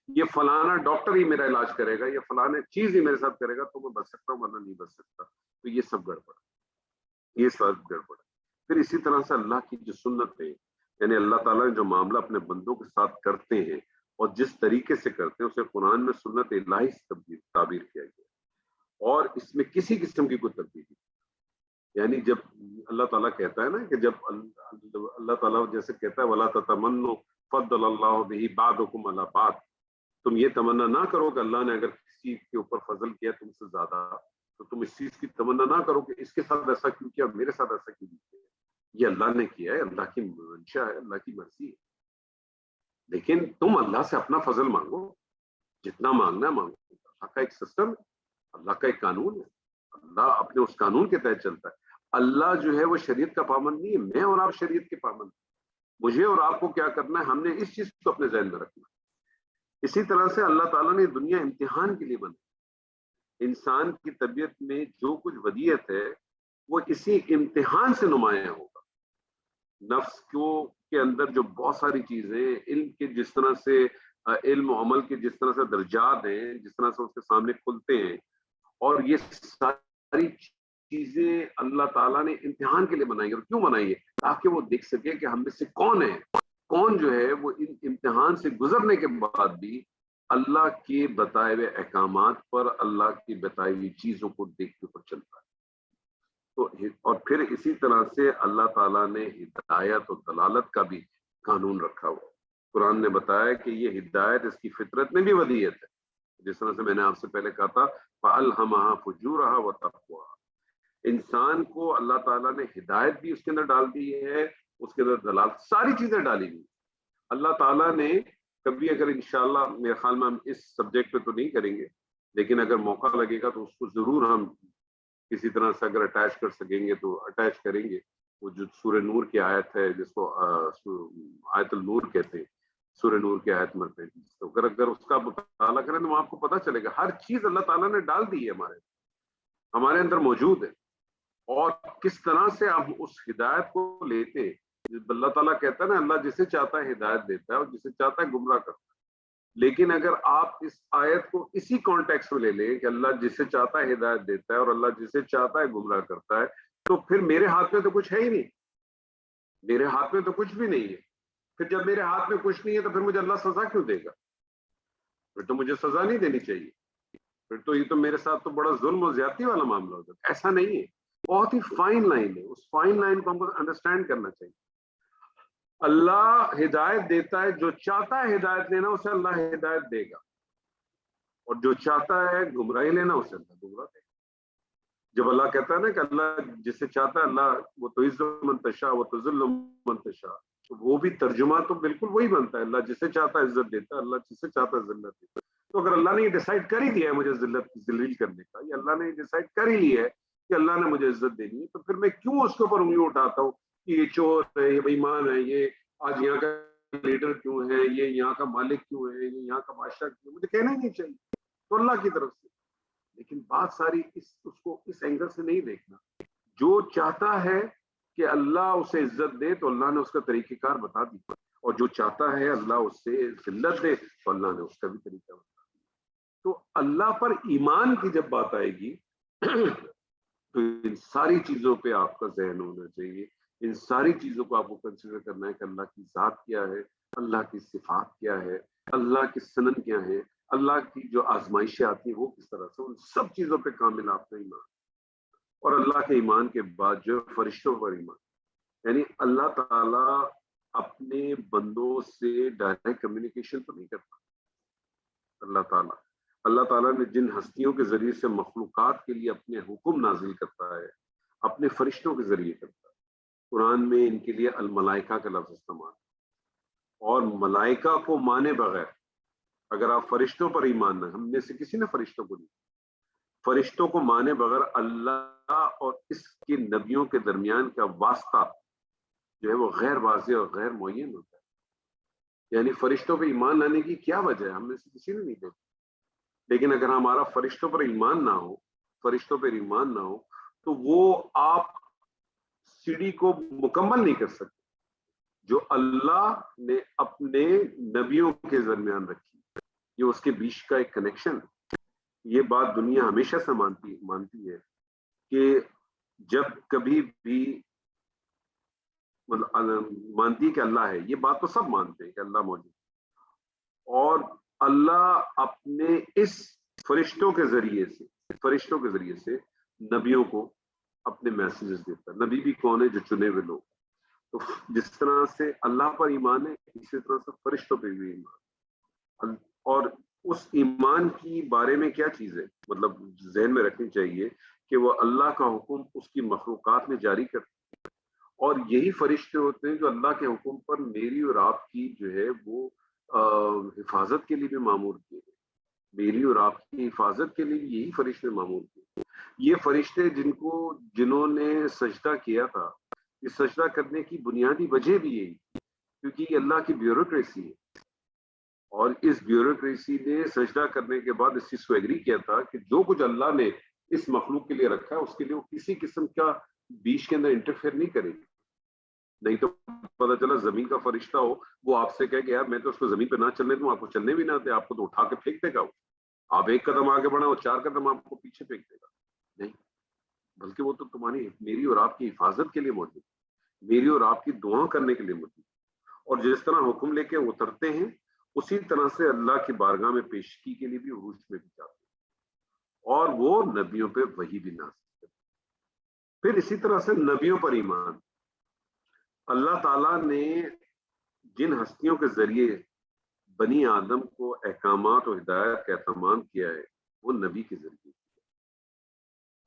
یہ فلانا ڈاکٹر ہی میرا علاج کرے گا، یہ فلانا چیز ہی میرے ساتھ کرے گا تو میں بچ سکتا ہوں ورنہ نہیں بچ سکتا، تو یہ سب گڑبڑ ہے، یہ سب گڑبڑ ہے۔ پھر اسی طرح سے اللہ کی جو سنت ہے، یعنی اللہ تعالیٰ نے جو معاملہ اپنے بندوں کے ساتھ کرتے ہیں اور جس طریقے سے کرتے ہیں اسے قرآن میں سنت الہی سے تعبیر کیا گیا، اور اس میں کسی قسم کی کوئی تبدیلی، یعنی جب اللہ تعالیٰ کہتا ہے نا کہ جب اللہ تعالیٰ جیسے کہتا ہے وَلَا تَتَمَنُّوا فَضَّلَ اللَّهُ بِهِ بَعْضَكُمْ عَلَىٰ بَعْضٍ، تم یہ تمنا نہ کرو کہ اللہ نے اگر کسی کے اوپر فضل کیا تم سے زیادہ تو تم اس چیز کی تمنا نہ کرو کہ اس کے ساتھ ایسا کیوں کیا، میرے ساتھ ایسا کیوں نہیں کیا، یہ اللہ نے کیا ہے، اللہ کی منشا ہے، اللہ کی مرضی ہے، لیکن تم اللہ سے اپنا فضل مانگو، جتنا مانگنا ہے مانگو، اللہ کا ایک سسٹم ہے، اللہ کا ایک قانون ہے، اللہ اپنے اس قانون کے تحت چلتا ہے۔ اللہ جو ہے وہ شریعت کا پابند نہیں ہے، میں اور آپ شریعت کے پابند ہیں، مجھے اور آپ کو کیا کرنا ہے، ہم نے اس چیز کو اپنے ذہن میں رکھنا ہے۔ اسی طرح سے اللہ تعالیٰ نے دنیا امتحان کے لیے بنائی، انسان کی طبیعت میں جو کچھ ودیت ہے وہ اسی امتحان سے نمایاں ہوگا۔ نفس کے اندر جو بہت ساری چیزیں، علم کے جس طرح سے علم و عمل کے جس طرح سے درجات ہیں، جس طرح سے اس کے سامنے کھلتے ہیں، اور یہ ساری چیزیں اللہ تعالیٰ نے امتحان کے لیے بنائی ہے۔ اور کیوں بنائی ہے؟ تاکہ وہ دیکھ سکے کہ ہم میں سے کون جو ہے وہ ان امتحان سے گزرنے کے بعد بھی اللہ کے بتائے ہوئے احکامات پر، اللہ کی بتائی ہوئی چیزوں کو دیکھ کے اوپر چلتا ہے۔ تو اور پھر اسی طرح سے اللہ تعالیٰ نے ہدایت اور دلالت کا بھی قانون رکھا ہوا۔ قرآن نے بتایا کہ یہ ہدایت اس کی فطرت میں بھی ودیت ہے، جس طرح سے میں نے آپ سے پہلے کہا تھا فَأَلْهَمَهَا فُجُورَهَا وَتَقْوَاهَا، انسان کو اللہ تعالیٰ نے ہدایت بھی اس کے اندر ڈال دی ہے، اس کے اندر دلالت، ساری چیزیں ڈالی ہوئی۔ اللہ تعالیٰ نے کبھی اگر انشاءاللہ، میرے خیال میں ہم اس سبجیکٹ پہ تو نہیں کریں گے، لیکن اگر موقع لگے گا تو اس کو ضرور ہم کسی طرح سے اگر اٹیچ کر سکیں گے تو اٹیچ کریں گے۔ وہ جو سورہ نور کی آیت ہے جس کو آیت النور کہتے ہیں، سورہ نور کی آیت نمبر 35، تو اگر اس کا مطالعہ کریں تو آپ کو پتہ چلے گا ہر چیز اللہ تعالیٰ نے ڈال دی ہے، ہمارے اندر موجود ہے، اور کس طرح سے آپ اس ہدایت کو لیتے ہیں۔ اللہ تعالیٰ کہتا ہے نا اللہ جسے چاہتا ہے ہدایت دیتا ہے اور جسے چاہتا ہے گمراہ کرتا ہے، لیکن اگر آپ اس آیت کو اسی کانٹیکس میں لے لیں کہ اللہ جسے چاہتا ہے ہدایت دیتا ہے اور اللہ جسے چاہتا ہے گمراہ کرتا ہے، تو پھر میرے ہاتھ میں تو کچھ ہے ہی نہیں، میرے ہاتھ میں تو کچھ بھی نہیں ہے۔ پھر جب میرے ہاتھ میں کچھ نہیں ہے تو پھر مجھے اللہ سزا کیوں دے گا؟ پھر تو مجھے سزا نہیں دینی چاہیے، پھر تو یہ تو میرے ساتھ تو بڑا ظلم و زیادتی والا معاملہ ہوتا ہے۔ ایسا نہیں ہے، بہت ہی فائن لائن ہے، اس فائن لائن کو ہم کو انڈرسٹینڈ کرنا چاہیے۔ اللہ ہدایت دیتا ہے، جو چاہتا ہے ہدایت لینا اسے اللہ ہدایت دے گا، اور جو چاہتا ہے گمراہی لینا اسے اللہ گمراہ دے گا۔ جب اللہ کہتا ہے نا کہ اللہ جسے چاہتا ہے اللہ وہ تو عز من تشاء وہ تو ذل من تشاء، تو وہ بھی ترجمہ تو بالکل وہی بنتا ہے، اللہ جسے چاہتا ہے عزت دیتا ہے، اللہ جسے چاہتا ہے ذلت دیتا ہے۔ تو اگر اللہ نے یہ ڈیسائیڈ کر ہی دیا ہے مجھے ذلیل کرنے کا، یا اللہ نے یہ ڈیسائیڈ کر ہی لیا ہے کہ اللہ نے مجھے عزت دینی ہے، تو پھر میں کیوں اس کے اوپر انگلی اٹھاتا ہوں کہ یہ چور ہے، یہ بے ایمان ہے، یہ آج یہاں کا لیڈر کیوں ہے، یہ یہاں کا مالک کیوں ہے، یہ یہاں کا بادشاہ کیوں ہے؟ مجھے کہنا ہی نہیں چاہیے، تو اللہ کی طرف سے۔ لیکن بات ساری اس کو اس اینگل سے نہیں دیکھنا۔ جو چاہتا ہے کہ اللہ اسے عزت دے تو اللہ نے اس کا طریقہ کار بتا دیا، اور جو چاہتا ہے اللہ اس سے ذلت دے تو اللہ نے اس کا بھی طریقہ بتا دیا۔ تو اللہ پر ایمان کی جب بات آئے گی تو ان ساری چیزوں پہ آپ کا ذہن ہونا چاہیے، ان ساری چیزوں کو آپ کو کنسیڈر کرنا ہے کہ اللہ کی ذات کیا ہے، اللہ کی صفات کیا ہے، اللہ کی سنن کیا ہے، اللہ کی جو آزمائشیں آتی ہیں وہ کس طرح سے، ان سب چیزوں پہ کامل آپ کا ایمان۔ اور اللہ کے ایمان کے بعد جو فرشتوں پر ایمان، یعنی اللہ تعالیٰ اپنے بندوں سے ڈائریکٹ کمیونیکیشن تو نہیں کرتا۔ اللہ تعالیٰ نے جن ہستیوں کے ذریعے سے مخلوقات کے لیے اپنے حکم نازل کرتا ہے اپنے فرشتوں کے ذریعے کرتا ہے۔ قرآن میں ان کے لیے الملائکہ کا لفظ استعمال، اور ملائکہ کو مانے بغیر اگر آپ فرشتوں پر ایمان نہ، ہم میں سے کسی نے فرشتوں کو نہیں، فرشتوں کو مانے بغیر اللہ اور اس کے نبیوں کے درمیان کا واسطہ جو ہے وہ غیر واضح اور غیر معین ہوتا ہے۔ یعنی فرشتوں پہ ایمان لانے کی کیا وجہ ہے؟ ہم میں سے کسی نے نہیں دیکھا، لیکن اگر ہمارا فرشتوں پر ایمان نہ ہو، فرشتوں پر ایمان نہ ہو تو وہ آپ سیڑھی کو مکمل نہیں کر سکتے جو اللہ نے اپنے نبیوں کے درمیان رکھی۔ یہ اس کے بیچ کا ایک کنیکشن. یہ بات دنیا ہمیشہ سے مانتی ہے کہ جب کبھی بھی مانتی ہے کہ اللہ ہے. یہ بات تو سب مانتے ہیں کہ اللہ موجود ہے, اور اللہ اپنے اس فرشتوں کے ذریعے سے نبیوں کو اپنے میسیجز دیتا ہے. نبی بھی کون ہے؟ جو چنے ہوئے لوگ. تو جس طرح سے اللہ پر ایمان ہے, اسی طرح سے فرشتوں پہ بھی ایمان. اور اس ایمان کی بارے میں کیا چیز ہے, مطلب ذہن میں رکھنی چاہیے کہ وہ اللہ کا حکم اس کی مخلوقات میں جاری کرتے ہیں, اور یہی فرشتے ہوتے ہیں جو اللہ کے حکم پر میری اور آپ کی جو ہے وہ حفاظت کے لیے بھی مامور کیے گئے. میری اور آپ کی حفاظت کے لیے یہی فرشتے مامور کیے. یہ فرشتے جنہوں نے سجدہ کیا تھا, یہ سجدہ کرنے کی بنیادی وجہ بھی یہی, کیونکہ یہ اللہ کی بیوروکریسی ہے, اور اس بیوروکریسی نے سجدہ کرنے کے بعد اس چیز کو ایگری کیا تھا کہ جو کچھ اللہ نے اس مخلوق کے لیے رکھا ہے اس کے لیے وہ کسی قسم کا بیچ کے اندر انٹرفیئر نہیں کرے گی. نہیں تو پتہ چلا زمین کا فرشتہ ہو, وہ آپ سے کہے کہ یار میں تو اس کو زمین پہ نہ چلنے دوں, آپ کو چلنے بھی نہ دے, آپ کو تو اٹھا کے پھینک دے گا. آپ ایک قدم آگے بڑھا اور 4 قدم آپ کو پیچھے پھینک دے گا. نہیں, بلکہ وہ تو تمہاری میری اور آپ کی حفاظت کے لیے موجود, میری اور آپ کی دعا کرنے کے لیے موجود. اور جس طرح حکم لے کے اترتے ہیں اسی طرح سے اللہ کی بارگاہ میں پیشگی کے لیے بھی عروج میں بھی جاتے ہیں, اور وہ نبیوں پہ وحی بھی نازل کرتے ہیں. پھر اسی طرح سے نبیوں پر ایمان. اللہ تعالیٰ نے جن ہستیوں کے ذریعے بنی آدم کو احکامات اور ہدایت کا اہتمام کیا ہے وہ نبی کے ذریعے کیا.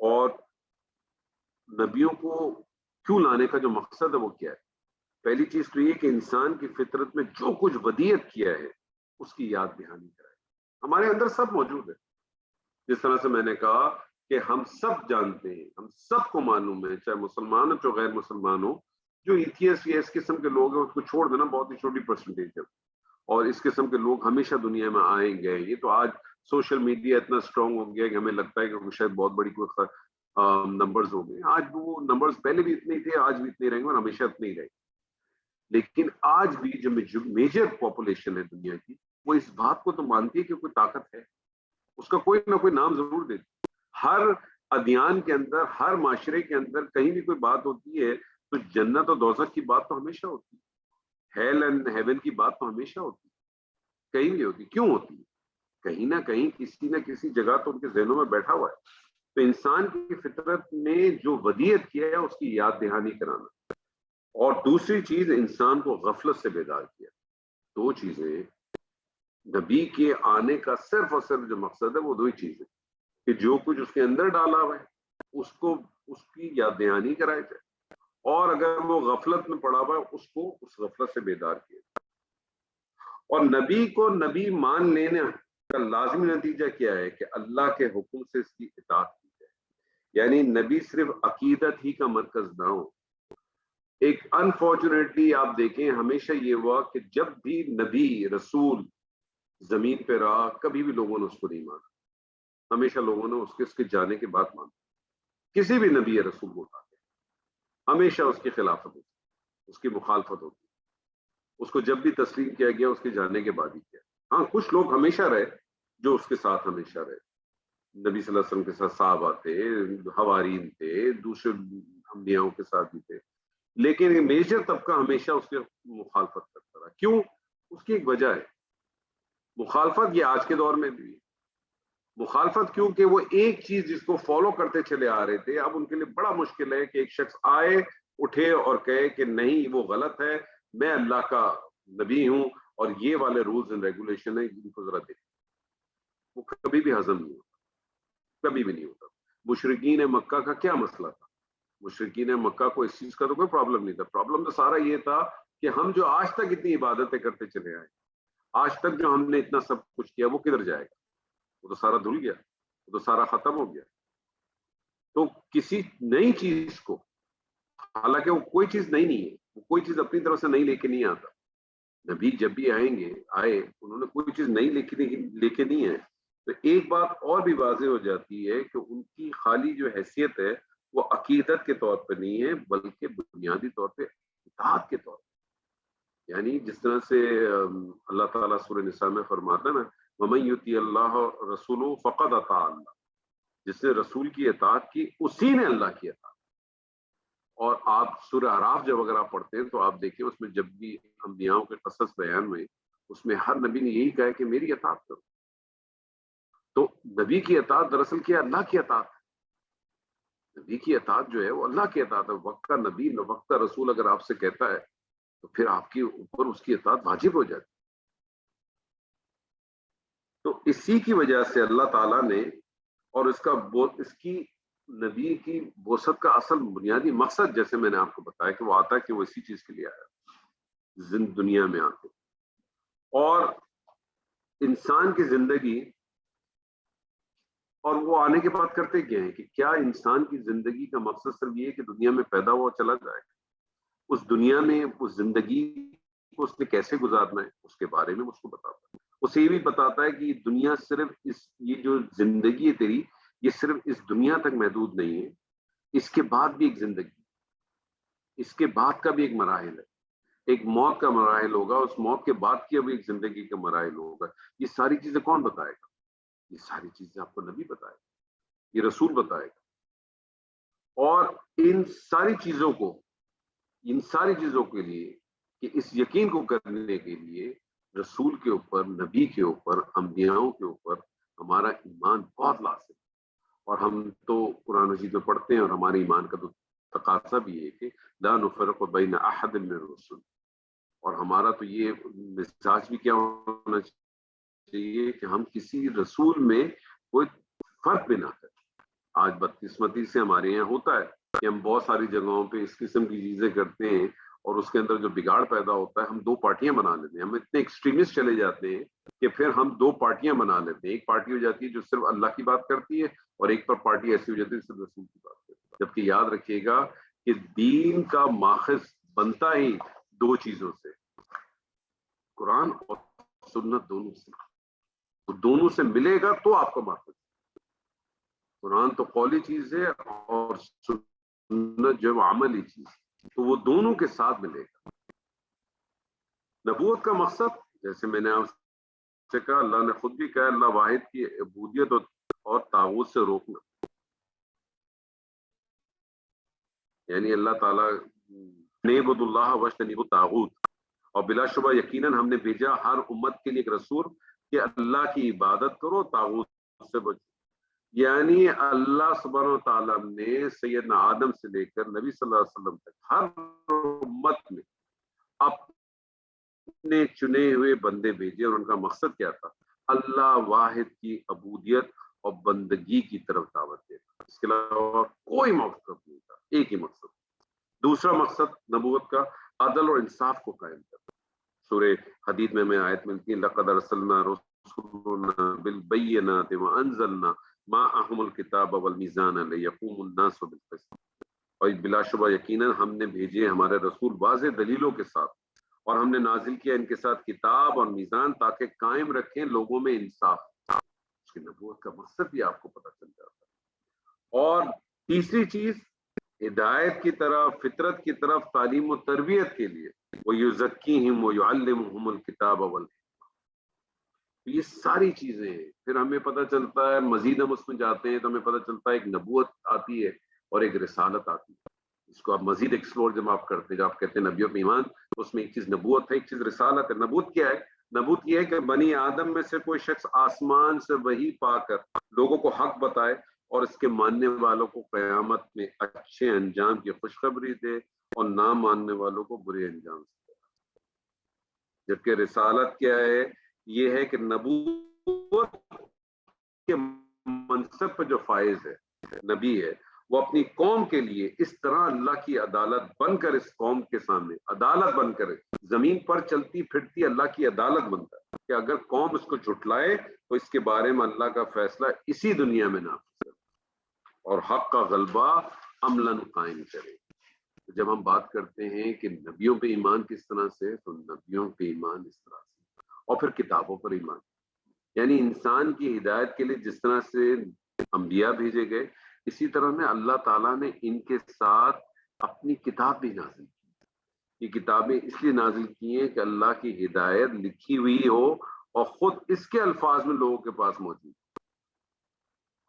اور نبیوں کو کیوں لانے کا جو مقصد ہے وہ کیا ہے؟ پہلی چیز تو یہ کہ انسان کی فطرت میں جو کچھ ودیعت کیا ہے اس کی یاد دہانی کرائے. ہمارے اندر سب موجود ہے. جس طرح سے میں نے کہا کہ ہم سب جانتے ہیں, ہم سب کو معلوم ہے, چاہے مسلمان ہو چاہے غیر مسلمان ہو, جو ایتھیسٹ یا اس قسم کے لوگ ہیں اس کو چھوڑ دینا بہت ہی چھوٹی پرسنٹیج ہے, اور اس قسم کے لوگ ہمیشہ دنیا میں آئیں گے. یہ تو آج سوشل میڈیا اتنا اسٹرانگ ہو گیا کہ ہمیں لگتا ہے کہ شاید بہت بڑی کوئی نمبرز ہو گئے. آج وہ نمبرز پہلے بھی اتنے تھے, آج بھی اتنے رہیں گے اور ہمیشہ اتنے ہی رہیں گے. لیکن آج بھی جو میجر پاپولیشن ہے دنیا کی, وہ اس بات کو تو مانتی ہے کہ کوئی طاقت ہے, اس کا کوئی نہ کوئی نام ضرور دیتی. ہر ادیان کے اندر, ہر معاشرے کے اندر کہیں بھی کوئی بات ہوتی ہے تو جنت اور دوزخ کی بات تو ہمیشہ ہوتی ہے, ہیل اینڈ ہیون کی بات تو ہمیشہ ہوتی ہے, کہیں بھی ہوتی. کیوں ہوتی ہے؟ کہیں نہ کہیں کسی نہ کسی جگہ تو ان کے ذہنوں میں بیٹھا ہوا ہے. تو انسان کی فطرت میں جو ودیعت کیا ہے اس کی یاد دہانی کرانا, اور دوسری چیز انسان کو غفلت سے بیدار کیا. 2 چیزیں. نبی کے آنے کا صرف اور صرف جو مقصد ہے وہ 2 ہی چیزیں, کہ جو کچھ اس کے اندر ڈالا ہوا ہے اس کی یاد دہانی کرائی جائے, اور اگر وہ غفلت میں پڑا ہوا ہے اس کو اس غفلت سے بیدار کیا. اور نبی کو نبی مان لینے کا لازمی نتیجہ کیا ہے کہ اللہ کے حکم سے اس کی اطاعت کی جائے. یعنی نبی صرف عقیدت ہی کا مرکز نہ ہو. ایک انفارچونیٹلی آپ دیکھیں ہمیشہ یہ ہوا کہ جب بھی نبی رسول زمین پہ رہا کبھی بھی لوگوں نے اس کو نہیں مانا. ہمیشہ لوگوں نے اس کے جانے کے بعد مانا. کسی بھی نبی یا رسول کو اٹھا کے ہمیشہ اس کی خلافت ہوتی, اس کی مخالفت ہوتی. اس کو جب بھی تسلیم کیا گیا اس کے جانے کے بعد ہی کیا. ہاں, کچھ لوگ ہمیشہ رہے جو اس کے ساتھ ہمیشہ رہے. نبی صلی اللہ علیہ وسلم کے ساتھ صحابہ تھے, حوارین تھے, دوسرے انبیاءوں کے ساتھ بھی تھے, لیکن ایک میجر طبقہ ہمیشہ اس کے مخالفت کرتا رہا. کیوں؟ اس کی ایک وجہ ہے. مخالفت یہ آج کے دور میں بھی ہے. مخالفت کیوں کہ وہ ایک چیز جس کو فالو کرتے چلے آ رہے تھے, اب ان کے لیے بڑا مشکل ہے کہ ایک شخص آئے اٹھے اور کہے کہ نہیں وہ غلط ہے, میں اللہ کا نبی ہوں اور یہ والے رولز اینڈ ریگولیشن ہیں جن کو ذرا دیکھ. وہ کبھی بھی ہضم نہیں ہوتا, کبھی بھی نہیں ہوتا. مشرکین مکہ کا کیا مسئلہ تھا؟ مشرکین مکہ کو اس چیز کا تو کوئی پرابلم نہیں تھا. پرابلم تو سارا یہ تھا کہ ہم جو آج تک اتنی عبادتیں کرتے چلے آئے, آج تک جو ہم نے اتنا سب کچھ کیا وہ کدھر جائے گا؟ وہ تو سارا دھل گیا, وہ تو سارا ختم ہو گیا. تو کسی نئی چیز کو, حالانکہ وہ کوئی چیز نئی نہیں ہے, وہ کوئی چیز اپنی طرف سے نہیں لے کے نہیں آتا. نبی جب بھی آئیں گے آئے انہوں نے کوئی چیز نئی لے کے نہیں آئے. تو ایک بات اور بھی واضح ہو جاتی ہے کہ ان کی خالی جو حیثیت ہے وہ عقیدت کے طور پہ نہیں ہے بلکہ بنیادی طور پہ اطاعت کے طور پہ. یعنی جس طرح سے اللہ تعالیٰ سورہ نساء میں فرماتا ہے نا وَمَن يُطِعِ اللَّهَ وَرَسُولَهُ فَقَدْ أَطَاعَ اللَّهَ، جس نے رسول کی اطاعت کی اسی نے اللہ کی اطاعت. اور آپ سورہ اعراف جب اگر آپ پڑھتے ہیں تو آپ دیکھیں اس میں جب بھی انبیاؤں کے قصص بیان ہوئے اس میں ہر نبی نے یہی کہا ہے کہ میری اطاعت کرو. تو نبی کی اطاعت دراصل کیا اللہ کی اطاعت. نبی کی اطاعت جو ہے وہ اللہ کی اطاعت ہے. وقت کا نبی وقت کا رسول اگر آپ سے کہتا ہے تو پھر آپ کے اوپر اس کی اطاعت واجب ہو جاتی. تو اسی کی وجہ سے اللہ تعالیٰ نے اور اس کی نبی کی بوست کا اصل بنیادی مقصد جیسے میں نے آپ کو بتایا کہ وہ آتا ہے کہ وہ اسی چیز کے لیے آیا دنیا میں آتے. اور انسان کی زندگی اور وہ آنے کے بعد کرتے کیا ہیں کہ کیا انسان کی زندگی کا مقصد صرف یہ ہے کہ دنیا میں پیدا ہوا چلا جائے. اس دنیا میں اس زندگی کو اس نے کیسے گزارنا ہے اس کے بارے میں اس کو بتاتا ہے. اسے یہ بھی بتاتا ہے کہ یہ دنیا صرف یہ جو زندگی ہے تیری یہ صرف اس دنیا تک محدود نہیں ہے. اس کے بعد بھی ایک زندگی, اس کے بعد کا بھی ایک مراحل ہے. ایک موت کا مراحل ہوگا, اس موت کے بعد کی ابھی ایک زندگی کا مراحل ہوگا. یہ ساری چیزیں کون بتائے گا؟ یہ ساری چیزیں آپ کو نبی بتائے گا, یہ رسول بتائے گا. اور ان ساری چیزوں کے لیے کہ اس یقین کو کرنے کے لیے رسول کے اوپر, نبی کے اوپر, انبیاؤں کے اوپر ہمارا ایمان بہت لازم. اور ہم تو قرآن مجید میں پڑھتے ہیں اور ہمارے ایمان کا تو تقاضا بھی ہے کہ لا نفرق بین احد من الرسل. اور ہمارا تو یہ مزاج بھی کیا ہونا چاہیے کہ ہم کسی رسول میں کوئی فرق بھی نہ کریں. آج بدقسمتی سے ہمارے یہاں ہوتا ہے کہ ہم بہت ساری جگہوں پہ اس قسم کی چیزیں کرتے ہیں اور اس کے اندر جو بگاڑ پیدا ہوتا ہے ہم دو پارٹیاں بنا لیتے ہیں. ہم اتنے ایکسٹریمسٹ چلے جاتے ہیں کہ پھر ہم دو پارٹیاں بنا لیتے ہیں. ایک پارٹی ہو جاتی ہے جو صرف اللہ کی بات کرتی ہے اور ایک پر پارٹی ایسی ہو جاتی ہے صرف رسول کی بات کرتی ہے. جبکہ یاد رکھیے گا کہ دین کا ماخذ بنتا ہی دو چیزوں سے, قرآن اور سنت دونوں سے. دونوں سے ملے گا تو آپ کا ماخذ. قرآن تو قولی چیز ہے اور سنت جو عملی چیز ہے, تو وہ دونوں کے ساتھ ملے گا. نبوت کا مقصد جیسے میں نے آپ سے کہا, اللہ نے خود بھی کہا اللہ واحد کی عبودیت اور طاغوت سے روکنا. یعنی اللہ تعالیٰ نعبد اللہ واجتنبوا الطاغوت, اور بلا شبہ یقیناً ہم نے بھیجا ہر امت کے لیے ایک رسول کہ اللہ کی عبادت کرو, طاغوت سے بچو. یعنی اللہ سبحانہ وتعالیٰ نے سیدنا آدم سے لے کر نبی صلی اللہ علیہ وسلم تک ہر امت میں اپنے چنے ہوئے بندے بھیجے, اور ان کا مقصد کیا تھا؟ اللہ واحد کی عبودیت اور بندگی کی طرف دعوت دینا. اس کے علاوہ کوئی مقصد نہیں تھا, ایک ہی مقصد. دوسرا مقصد نبوت کا عدل اور انصاف کو قائم کرنا. سورہ حدید میں آیت ملتی ہے لقد ارسلنا رسولنا بالبینات وانزلنا معهم الکتاب والمیزان لیقوم الناس بالقسط. اور بلا شبہ یقیناً ہم نے بھیجے ہمارے رسول واضح دلیلوں کے ساتھ, اور ہم نے نازل کیا ان کے ساتھ کتاب اور میزان تاکہ قائم رکھیں لوگوں میں انصاف. اس کی نبوت کا مقصد بھی آپ کو پتہ چل جاتا ہے. اور تیسری چیز ہدایت کی طرف, فطرت کی طرف تعلیم و تربیت کے لیے وَيُزَكِّيهِمْ وَيُعَلِّمُهُمُ الْكِتَابَ وَالْحِكْمَةَ. یہ ساری چیزیں ہیں. پھر ہمیں پتہ چلتا ہے, مزید ہم اس میں جاتے ہیں تو ہمیں پتہ چلتا ہے ایک نبوت آتی ہے اور ایک رسالت آتی ہے. اس کو آپ مزید ایکسپلور جب آپ کرتے ہیں, جب آپ کہتے ہیں نبیوں پہ ایمان, تو اس میں ایک چیز نبوت ہے, ایک چیز رسالت ہے. نبوت کیا ہے؟ نبوت یہ ہے کہ بنی آدم میں سے کوئی شخص آسمان سے وحی پا کر لوگوں کو حق بتائے اور اس کے ماننے والوں کو قیامت میں اچھے انجام کی خوشخبری دے اور نہ ماننے والوں کو برے انجام سے. جبکہ رسالت کیا ہے؟ یہ ہے کہ نبوت کے منصب پر جو فائز ہے, نبی ہے, وہ اپنی قوم کے لیے اس طرح اللہ کی عدالت بن کر اس قوم کے سامنے عدالت بن کر زمین پر چلتی پھرتی اللہ کی عدالت بنتا ہے کہ اگر قوم اس کو جھٹلائے تو اس کے بارے میں اللہ کا فیصلہ اسی دنیا میں نافذ کرے اور حق کا غلبہ عملاً قائم کرے. جب ہم بات کرتے ہیں کہ نبیوں پہ ایمان کس طرح سے, تو نبیوں پہ ایمان اس طرح سے, اور پھر کتابوں پر ایمان. یعنی انسان کی ہدایت کے لیے جس طرح سے انبیاء بھیجے گئے, اسی طرح میں اللہ تعالیٰ نے ان کے ساتھ اپنی کتاب بھی نازل کی. یہ کتابیں اس لیے نازل کی ہیں کہ اللہ کی ہدایت لکھی ہوئی ہو اور خود اس کے الفاظ میں لوگوں کے پاس موجود.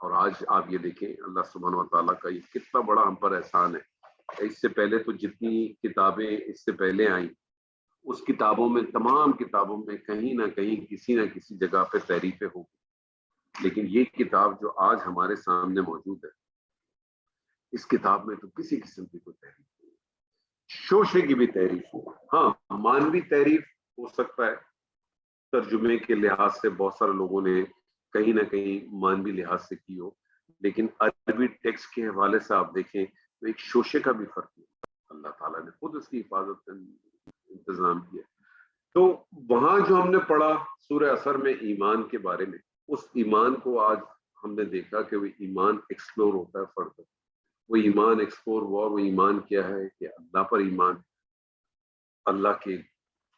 اور آج آپ یہ دیکھیں اللہ سبحانہ و تعالیٰ کا یہ کتنا بڑا ہم پر احسان ہے. اس سے پہلے تو جتنی کتابیں اس سے پہلے آئیں اس کتابوں میں, تمام کتابوں میں کہیں نہ کہیں کسی نہ کسی جگہ پہ تعریفیں ہوگی, لیکن یہ کتاب جو آج ہمارے سامنے موجود ہے اس کتاب میں تو کسی قسم کی کوئی تعریف نہیں, شوشے کی بھی تعریف ہو. ہاں مانوی تعریف ہو سکتا ہے, ترجمے کے لحاظ سے بہت سارے لوگوں نے کہیں نہ کہیں مانوی لحاظ سے کی ہو, لیکن عربی ٹیکسٹ کے حوالے سے آپ دیکھیں تو ایک شوشے کا بھی فرق ہے. اللہ تعالیٰ نے خود اس کی حفاظت کا انتظام کیا. تو وہاں جو ہم نے پڑھا سورہ اثر میں ایمان کے بارے میں, اس ایمان کو آج ہم نے دیکھا کہ وہ ایمان ایکسپلور ہوتا ہے فردر. وہ ایمان ایکسپلور ہوا, وہ ایمان کیا ہے کہ اللہ پر ایمان, اللہ کے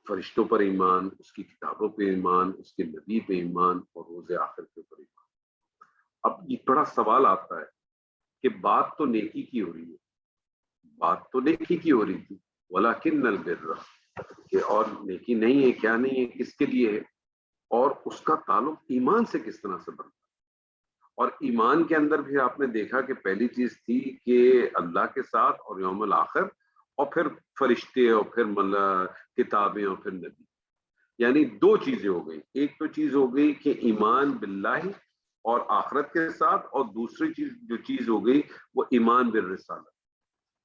فرشتوں پر ایمان, اس کی کتابوں پہ ایمان, اس کے نبی پہ ایمان, اور روز آخر کے اوپر ایمان. اب یہ بڑا سوال آتا ہے کہ بات تو نیکی کی ہو رہی ہے, بات تو نیکی کی ہو رہی تھی, وَلَكِنَّ الْبِرَّ, کہ اور نیکی نہیں ہے, کیا نہیں ہے, کس کے لیے ہے, اور اس کا تعلق ایمان سے کس طرح سے بنتا ہے. اور ایمان کے اندر بھی آپ نے دیکھا کہ پہلی چیز تھی کہ اللہ کے ساتھ اور یوم الآخر, اور پھر فرشتے, اور پھر کتابیں, اور پھر نبی. یعنی دو چیزیں ہو گئی. ایک تو چیز ہو گئی کہ ایمان باللہ اور آخرت کے ساتھ, اور دوسری چیز ہو گئی وہ ایمان بالرسالہ.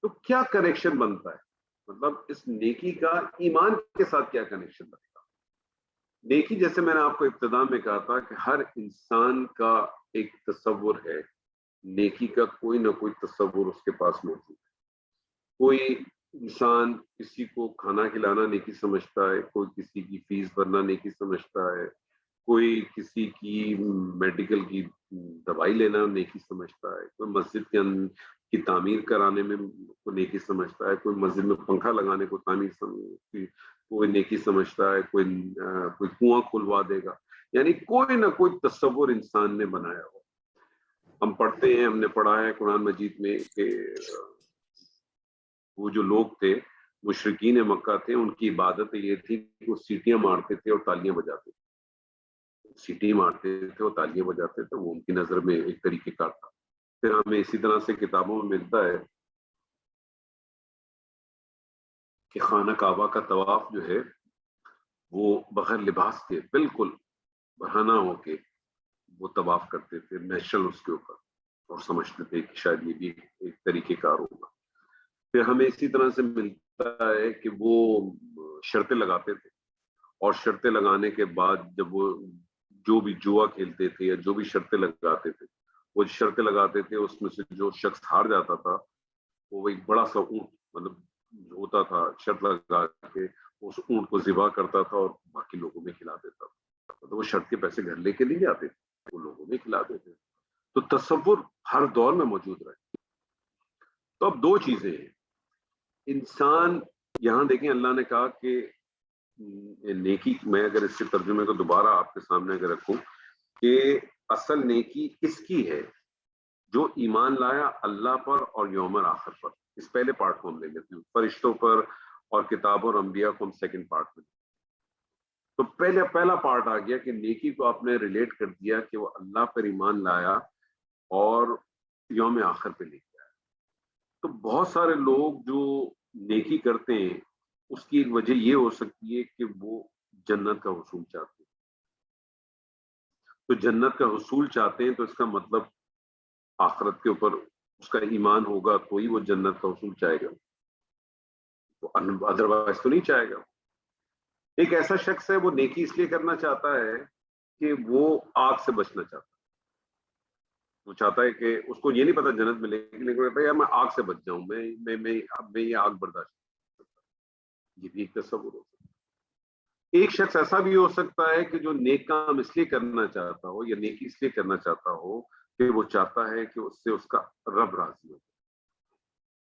تو کیا کنیکشن بنتا ہے, مطلب اس نیکی کا ایمان کے ساتھ کیا کنیکشن بنے گا. نیکی جیسے میں نے آپ کو ابتدا میں کہا تھا کہ ہر انسان کا ایک تصور ہے, نیکی کا کوئی نہ کوئی تصور اس کے پاس موجود ہے. کوئی انسان کسی کو کھانا کھلانا نیکی سمجھتا ہے, کوئی کسی کی فیس بھرنا نیکی سمجھتا ہے, کوئی کسی کی میڈیکل کی دوائی لینا نیکی سمجھتا ہے, کوئی مسجد کی تعمیر کرانے میں کو نیکی سمجھتا ہے, کوئی مسجد میں پنکھا لگانے کو کوئی نیکی سمجھتا ہے, کوئی کنواں کھلوا دے گا. یعنی کوئی نہ کوئی تصور انسان نے بنایا ہو. ہم پڑھتے ہیں, ہم نے پڑھا ہے قرآن مجید میں کہ وہ جو لوگ تھے مشرکین مکہ تھے, ان کی عبادت یہ تھی کہ وہ سیٹیاں مارتے تھے اور تالیاں بجاتے تھے. سیٹی مارتے تھے اور تالیاں بجاتے تھے, وہ ان کی نظر میں ایک طریقے کا تھا. پھر ہمیں اسی طرح سے کتابوں میں ملتا ہے کہ خانہ کعبہ کا طواف جو ہے وہ بغیر لباس کے بالکل بہانہ ہو کے وہ طواف کرتے تھے, نیچرل اس کے اوپر, اور سمجھتے تھے کہ شاید یہ بھی ایک طریقے کار ہوگا. پھر ہمیں اسی طرح سے ملتا ہے کہ وہ شرطیں لگاتے تھے, اور شرطیں لگانے کے بعد جب وہ جو بھی جوا کھیلتے تھے یا جو بھی شرطیں لگاتے تھے, وہ شرطیں لگاتے تھے اس میں سے جو شخص ہار جاتا تھا وہ ایک بڑا سا اونٹ مطلب ہوتا تھا, شرط لگا کے اس اونٹ کو ذبح کرتا تھا اور باقی لوگوں میں کھلا دیتا تھا. تو وہ شرط کے پیسے گھر لے کے نہیں جاتے تھے, وہ لوگوں میں کھلا دیتے. تو تصور ہر دور میں موجود رہے. تو اب دو چیزیں ہیں. انسان یہاں دیکھیں اللہ نے کہا کہ نیکی, میں اگر اس کے ترجمے کو دوبارہ آپ کے سامنے اگر رکھوں کہ اصل نیکی اس کی ہے جو ایمان لایا اللہ پر اور یوم آخر پر. اس پہلے پارٹ کو ہم لے لیتے ہیں, فرشتوں پر اور کتابوں اور انبیاء کو ہم سیکنڈ پارٹ میں. تو پہلا پارٹ آ گیا کہ نیکی کو آپ نے ریلیٹ کر دیا کہ وہ اللہ پر ایمان لایا اور یوم آخر پہ لے کے آیا. تو بہت سارے لوگ جو نیکی کرتے ہیں اس کی ایک وجہ یہ ہو سکتی ہے کہ وہ جنت کا حصول چاہتے ہیں. تو جنت کا حصول چاہتے ہیں تو اس کا مطلب آخرت کے اوپر اس کا ایمان ہوگا تو ہی وہ جنت کا حصول چاہے گا, ادروائز تو نہیں چاہے گا. ایک ایسا شخص ہے وہ نیکی اس لیے کرنا چاہتا ہے کہ وہ آگ سے بچنا چاہتا ہے. وہ چاہتا ہے کہ اس کو یہ نہیں پتا جنت ملے گی, لیکن کہتا ہے یار میں آگ سے بچ جاؤں, میں یہ آگ برداشت نہیں کر سکتا. یہ بھی ایک تصور ہو سکتا ہے. ایک شخص ایسا بھی ہو سکتا ہے کہ جو نیک کام اس لیے کرنا چاہتا ہو یا نیکی اس لیے کرنا چاہتا ہو کہ وہ چاہتا ہے کہ اس سے اس کا رب راضی ہو.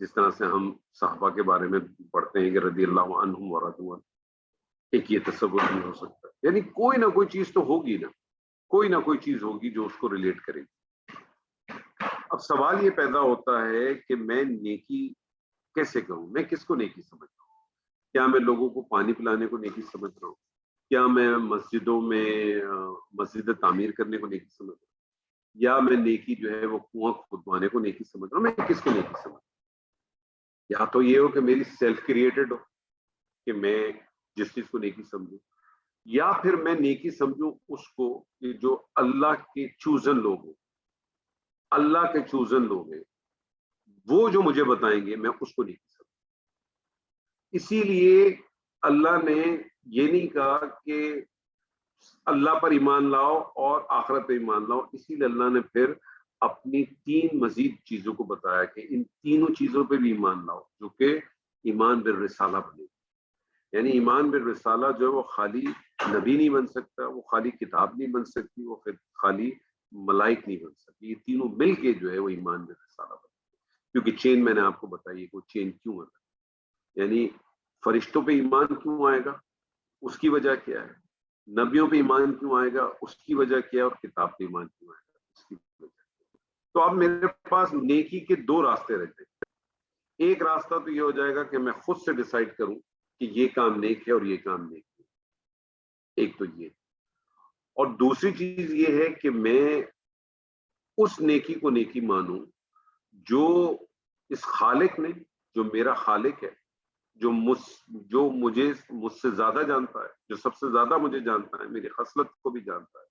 جس طرح سے ہم صحابہ کے بارے میں پڑھتے ہیں کہ رضی اللہ عنہم ورضوا عنہ, ایک یہ تصور بھی ہو سکتا ہے. یعنی کوئی نہ کوئی چیز تو ہوگی نا, کوئی نہ کوئی چیز ہوگی جو اس کو ریلیٹ کرے گی. اب سوال یہ پیدا ہوتا ہے کہ میں نیکی کیسے کروں, میں کس کو نیکی سمجھ رہا ہوں. کیا میں لوگوں کو پانی پلانے کو نیکی سمجھ رہا ہوں, کیا میں مسجدوں میں مسجد تعمیر کرنے کو نیکی سمجھ رہا ہوں، یا میں نیکی جو ہے وہ کنواں کھدوانے کو نیکی سمجھ رہا ہوں؟ میں کس کو نیکی سمجھ رہا ہوں؟ یا تو یہ ہو کہ میری سیلف کریٹڈ ہو کہ میں جس چیز کو نیکی سمجھوں، یا پھر میں نیکی سمجھوں اس کو کہ جو اللہ کے چوزن لوگ ہوں، اللہ کے چوزن لوگ ہیں، وہ جو مجھے بتائیں گے میں اس کو نیکی سمجھوں۔ اسی لیے اللہ نے یہ نہیں کہا کہ اللہ پر ایمان لاؤ اور آخرت پر ایمان لاؤ، اسی لیے اللہ نے پھر اپنی 3 مزید چیزوں کو بتایا کہ ان تینوں چیزوں پہ بھی ایمان لاؤ، جو کہ ایمان بالرسالہ بنے۔ یعنی ایمان بالرسالہ جو ہے وہ خالی نبی نہیں بن سکتا، وہ خالی کتاب نہیں بن سکتی، وہ خالی ملائک نہیں بن سکتی، یہ تینوں مل کے جو ہے وہ ایمان بالرسالہ بن۔ کیونکہ چین میں نے آپ کو بتائی ہے کہ وہ چین کیوں ہے، یعنی فرشتوں پہ ایمان کیوں آئے گا، اس کی وجہ کیا ہے، نبیوں پہ ایمان کیوں آئے گا، اس کی وجہ کیا ہے، اور کتاب پہ ایمان کیوں آئے گا، اس کی وجہ۔ تو اب میرے پاس نیکی کے 2 راستے رہتے ہیں۔ ایک راستہ تو یہ ہو جائے گا کہ میں خود سے ڈیسائیڈ کروں کہ یہ کام نیک ہے اور یہ کام نیک ہے، ایک تو یہ۔ اور دوسری چیز یہ ہے کہ میں اس نیکی کو نیکی مانوں جو اس خالق نے، جو میرا خالق ہے، جو مجھ سے زیادہ جانتا ہے، جو سب سے زیادہ مجھے جانتا ہے، میری خصلت کو بھی جانتا ہے،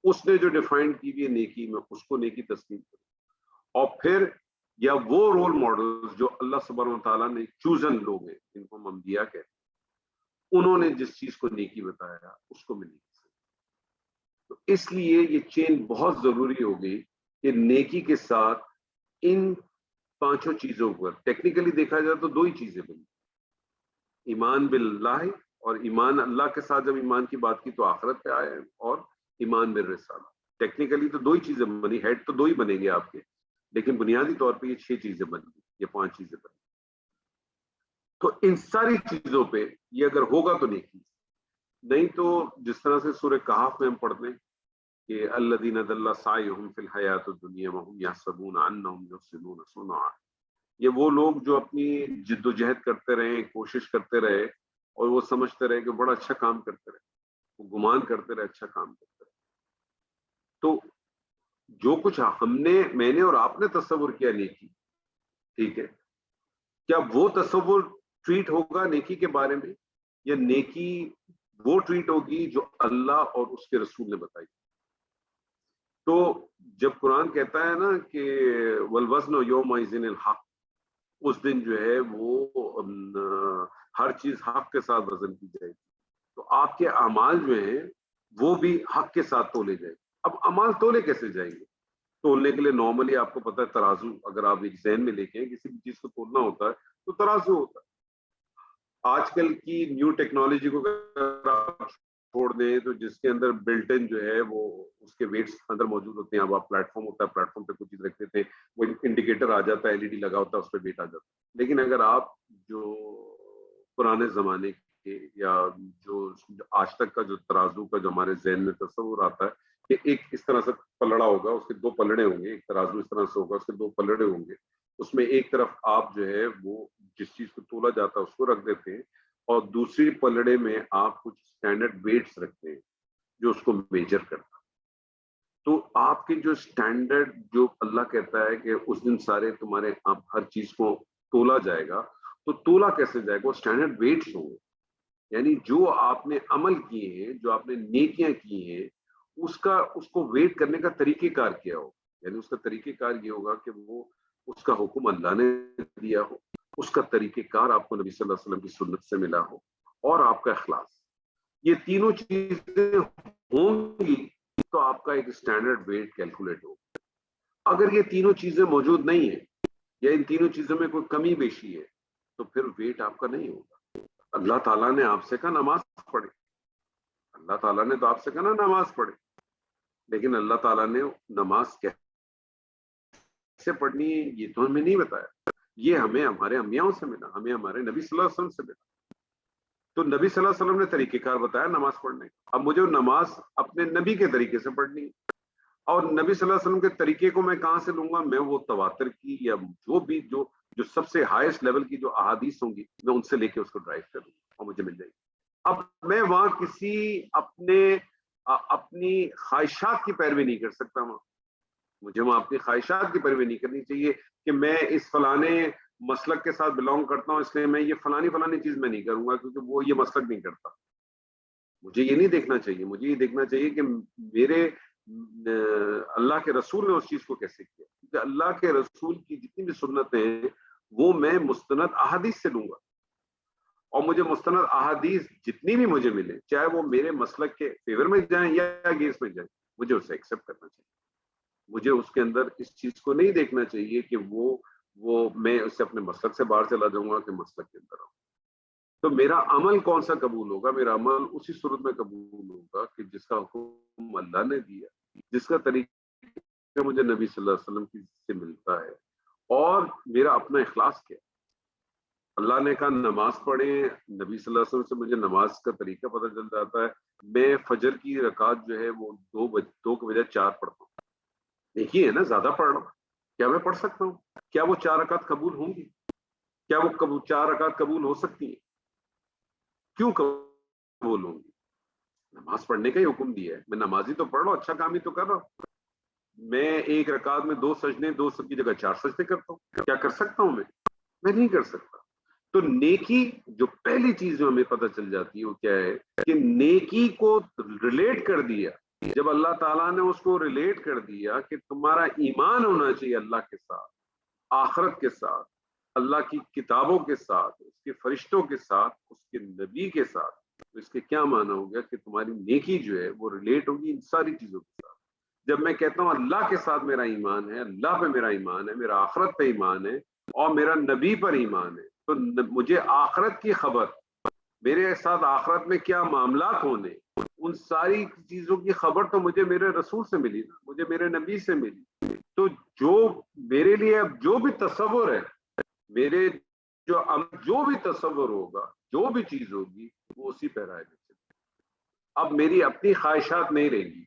اس نے جو ڈیفائن کی ہوئی ہے نیکی، میں اس کو نیکی تسلیم کروں۔ اور پھر یا وہ رول ماڈل جو اللہ سبحانہ و تعالیٰ نے چوزن لوگ ہیں، جن کو ہم انبیاء کہتے ہیں، انہوں نے جس چیز کو نیکی بتایا اس کو میں نیکی سمجھوں۔ تو اس لیے یہ چین بہت ضروری ہو گئی کہ نیکی کے ساتھ ان 5 چیزوں پر ٹیکنیکلی دیکھا جائے تو 2 ہی چیزیں بنی، ایمان باللہ، اور ایمان اللہ کے ساتھ جب ایمان کی بات کی تو آخرت پہ آئے، اور ایمان بالرسالہ۔ ٹیکنیکلی تو 2 ہی چیزیں بنی، ہیڈ تو 2 ہی بنیں گے آپ کے، لیکن بنیادی طور پہ یہ 6 چیزیں بن گئی، یہ 5 چیزیں بن گئی۔ تو ان ساری چیزوں پہ یہ اگر ہوگا تو نیکی، نہیں تو جس طرح سے سورہ کہف میں ہم پڑھتے ہیں کہ الذین ضل سعیہم فی الحیاۃ الدنیا وہم یحسبون انہم یحسنون صنعا، یہ وہ لوگ جو اپنی جد و جہد کرتے رہے، کوشش کرتے رہے، اور وہ سمجھتے رہے کہ بڑا اچھا کام کرتے رہے، وہ گمان کرتے رہے اچھا کام کرتے رہے۔ تو جو کچھ میں نے اور آپ نے تصور کیا نیکی، ٹھیک ہے، کیا وہ تصور ٹریٹ ہوگا نیکی کے بارے میں، یا نیکی وہ ٹریٹ ہوگی جو اللہ اور اس کے رسول نے بتائی؟ تو جب قرآن کہتا ہے نا کہ والوزن یومئذ الحق، اس دن جو ہے وہ ہر چیز حق کے ساتھ وزن کی جائے گی، تو آپ کے اعمال جو ہیں وہ بھی حق کے ساتھ تولے جائیں گے۔ اب اعمال تولے کیسے جائیں گے؟ تولنے کے لیے نارملی آپ کو پتہ ہے ترازو، اگر آپ ایک ذہن میں لے کے کسی بھی چیز کو تولنا ہوتا ہے تو ترازو ہوتا ہے۔ آج کل کی نیو ٹیکنالوجی کو اگر آپ چھوڑ دیں تو جس کے اندر بلٹ ان جو ہے وہ اس کے ویٹس اندر موجود ہوتے ہیں، اب آپ پلیٹ فارم ہوتا ہے، پلیٹ فارم پہ کچھ چیز رکھتے تھے، وہ انڈیکیٹر آ جاتا ہے، ایل ای ڈی لگا ہوتا ہے، اس پہ ویٹ آ جاتا ہے۔ لیکن اگر آپ جو پرانے زمانے کے یا جو آج تک کا جو ترازو کا جو ہمارے ذہن میں تصور آتا ہے کہ ایک اس طرح سے پلڑا ہوگا، اس کے 2 پلڑے ہوں گے، ایک ترازو اس طرح سے ہوگا، اس کے 2 پلڑے ہوں گے، اس میں ایک طرف آپ جو ہے وہ جس چیز کو تولا جاتا ہے اس کو رکھ دیتے ہیں، اور دوسری پلڑے میں آپ کچھ اسٹینڈرڈ ویٹس رکھتے ہیں جو اس کو میجر کرتا ہے۔ تو آپ کے جو اسٹینڈرڈ جو اللہ کہتا ہے کہ اس دن سارے تمہارے آپ ہر چیز کو تولا جائے گا، تو تولا کیسے جائے گا؟ وہ اسٹینڈرڈ ویٹس ہوں گے، یعنی جو آپ نے عمل کیے ہیں، جو آپ نے نیکیاں کی ہیں، اس کو ویٹ کرنے کا طریقہ کار کیا ہو، یعنی اس کا طریقہ کار یہ ہوگا کہ وہ اس کا حکم اللہ نے دیا ہو، اس کا طریقہ کار آپ کو نبی صلی اللہ علیہ وسلم کی سنت سے ملا ہو، اور آپ کا اخلاص، یہ تینوں چیزیں ہوں گی تو آپ کا ایک اسٹینڈرڈ ویٹ کیلکولیٹ ہوگا۔ اگر یہ تینوں چیزیں موجود نہیں ہیں یا ان تینوں چیزوں میں کوئی کمی بیشی ہے تو پھر ویٹ آپ کا نہیں ہوگا۔ اللہ تعالیٰ نے آپ سے کہا نماز پڑھے، اللہ تعالیٰ نے تو آپ سے کہا نا نماز پڑھے، لیکن اللہ تعالیٰ نے نماز کیسے پڑھنی ہے یہ تو ہمیں نہیں بتایا، یہ ہمیں ہمارے امیاؤں سے ملا، ہمیں ہمارے نبی صلی اللہ علیہ وسلم سے ملا۔ تو نبی صلی اللہ علیہ وسلم نے طریقہ کار بتایا نماز پڑھنے کا، اب مجھے نماز اپنے نبی کے طریقے سے پڑھنی ہے، اور نبی صلی اللہ علیہ وسلم کے طریقے کو میں کہاں سے لوں گا؟ میں وہ تواتر کی یا جو سب سے ہائیسٹ لیول کی جو احادیث ہوں گی میں ان سے لے کے اس کو ڈرائیو کروں گا اور مجھے مل جائے گی۔ اب میں وہاں کسی اپنی خواہشات کی پیروی نہیں کر سکتا وہاں. مجھے وہاں اپنی خواہشات کی پیروی نہیں کرنی چاہیے کہ میں اس فلانے مسلک کے ساتھ بلونگ کرتا ہوں اس لیے میں یہ فلانی چیز میں نہیں کروں گا کیونکہ وہ یہ مسلک نہیں کرتا. مجھے یہ نہیں دیکھنا چاہیے. مجھے یہ دیکھنا چاہیے کہ میرے اللہ کے رسول نے اس چیز کو کیسے کیا, کیونکہ اللہ کے رسول کی جتنی بھی سنتیں ہیں وہ میں مستند احادیث سے لوں گا, اور مجھے مستند احادیث جتنی بھی مجھے ملے چاہے وہ میرے مسلک کے فیور میں جائیں یا اگینسٹ میں جائیں, مجھے اسے ایکسیپٹ کرنا چاہیے. مجھے اس کے اندر اس چیز کو نہیں دیکھنا چاہیے کہ وہ میں اس سے اپنے مسلک سے باہر چلا جاؤں گا کہ مسلک کے اندر آؤں. تو میرا عمل کون سا قبول ہوگا؟ میرا عمل اسی صورت میں قبول ہوگا کہ جس کا حکم اللہ نے دیا, جس کا طریقہ مجھے نبی صلی اللہ علیہ وسلم سے ملتا ہے, اور میرا اپنا اخلاص کیا. اللہ نے کہا نماز پڑھیں, نبی صلی اللہ علیہ وسلم سے مجھے نماز کا طریقہ پتہ چل جاتا ہے. میں فجر کی رکعت جو ہے وہ 2 کے بجائے 4 پڑھتا ہوں. دیکھیے ہے نا, زیادہ پڑھ رہا ہوں. کیا میں پڑھ سکتا ہوں؟ کیا وہ 4 رکعت قبول ہوں گی؟ کیا وہ 4 رکعت قبول ہو سکتی ہیں؟ کیوں قبول ہوں گی؟ نماز پڑھنے کا ہی حکم دیا ہے. میں نمازی تو پڑھ رہا ہوں, اچھا کام ہی تو کر رہا ہوں. میں ایک رکعت میں 2 سجدے, 2 کی جگہ 4 سجدے کرتا ہوں. کیا کر سکتا ہوں میں نہیں کر سکتا. تو نیکی جو پہلی چیز جو ہمیں پتہ چل جاتی ہے وہ کیا ہے کہ نیکی کو ریلیٹ کر دیا. جب اللہ تعالیٰ نے اس کو ریلیٹ کر دیا کہ تمہارا ایمان ہونا چاہیے اللہ کے ساتھ, آخرت کے ساتھ, اللہ کی کتابوں کے ساتھ, اس کے فرشتوں کے ساتھ, اس کے نبی کے ساتھ, تو اس کے کیا معنی ہو گیا کہ تمہاری نیکی جو ہے وہ ریلیٹ ہوگی ان ساری چیزوں کے ساتھ. جب میں کہتا ہوں اللہ کے ساتھ میرا ایمان ہے, اللہ پہ میرا ایمان ہے, میرا آخرت پہ ایمان ہے, اور میرا نبی پر ایمان ہے, تو مجھے آخرت کی خبر, میرے ساتھ آخرت میں کیا معاملات ہونے, ان ساری چیزوں کی خبر تو مجھے میرے رسول سے ملی نا, مجھے میرے نبی سے ملی. تو جو میرے لیے اب جو بھی تصور ہے, میرے جو بھی تصور ہوگا, جو بھی چیز ہوگی, وہ اسی پیرائے میں چلے. اب میری اپنی خواہشات نہیں رہیں گی.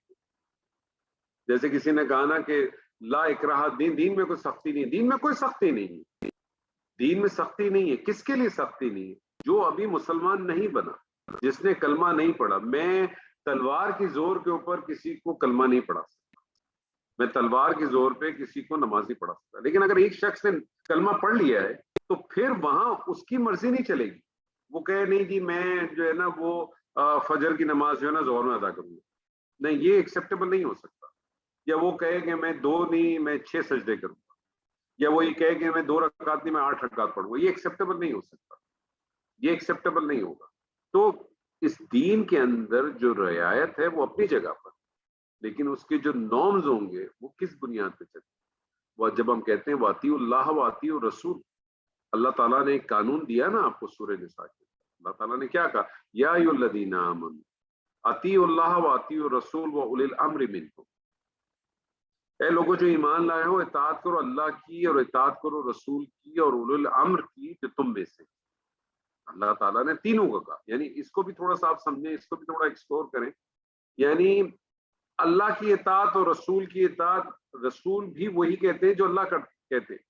جیسے کسی نے کہا نا کہ لا اکراہ دین, دین میں کوئی سختی نہیں. دین میں کوئی سختی نہیں ہے. دین میں سختی نہیں ہے. کس کے لیے سختی نہیں ہے؟ جو ابھی مسلمان نہیں بنا, جس نے کلمہ نہیں پڑھا. میں تلوار کی زور کے اوپر کسی کو کلمہ نہیں پڑھا سکتا, میں تلوار کی زور پہ کسی کو نماز نہیں پڑھا سکتا. لیکن اگر ایک شخص نے کلمہ پڑھ لیا ہے تو پھر وہاں اس کی مرضی نہیں چلے گی. وہ کہے نہیں جی میں جو ہے نا وہ فجر کی نماز جو ہے نا ظہر میں ادا کروں گا, نہیں, یہ ایکسیپٹیبل نہیں ہو سکتا. یا وہ کہے کہ میں 2 نہیں میں 6 سجدے کروں گا, یا وہ یہ کہے کہ میں 2 رکعت نہیں میں 8 رکعت پڑھوں گا. یہ ایکسیپٹیبل نہیں ہو سکتا, یہ ایکسیپٹیبل نہیں ہوگا. تو اس دین کے اندر جو رعایت ہے وہ اپنی جگہ پر, لیکن اس کے جو نارمز ہوں گے وہ کس بنیاد پہ چلیں. وہ جب ہم کہتے ہیں واطیعوا اللہ واطیعوا الرسول, اللہ تعالیٰ نے ایک قانون دیا نا آپ کو سورہ نساء کے. اللہ تعالیٰ نے کیا کہا؟ یا ایھا الذین آمنوا اطیعوا اللہ واطیعوا الرسول واولی الامر منکم. اے لوگوں جو ایمان لائے ہو, اطاعت کرو اللہ کی اور اطاعت کرو رسول کی اور اولو الامر کی جو تم میں سے. اللہ تعالیٰ نے تینوں کو کہا. یعنی اس کو بھی تھوڑا سا آپ سمجھیں, اس کو بھی تھوڑا ایکسپلور کریں. یعنی اللہ کی اطاعت اور رسول کی اطاعت, رسول بھی وہی کہتے ہیں جو اللہ کہتے ہیں.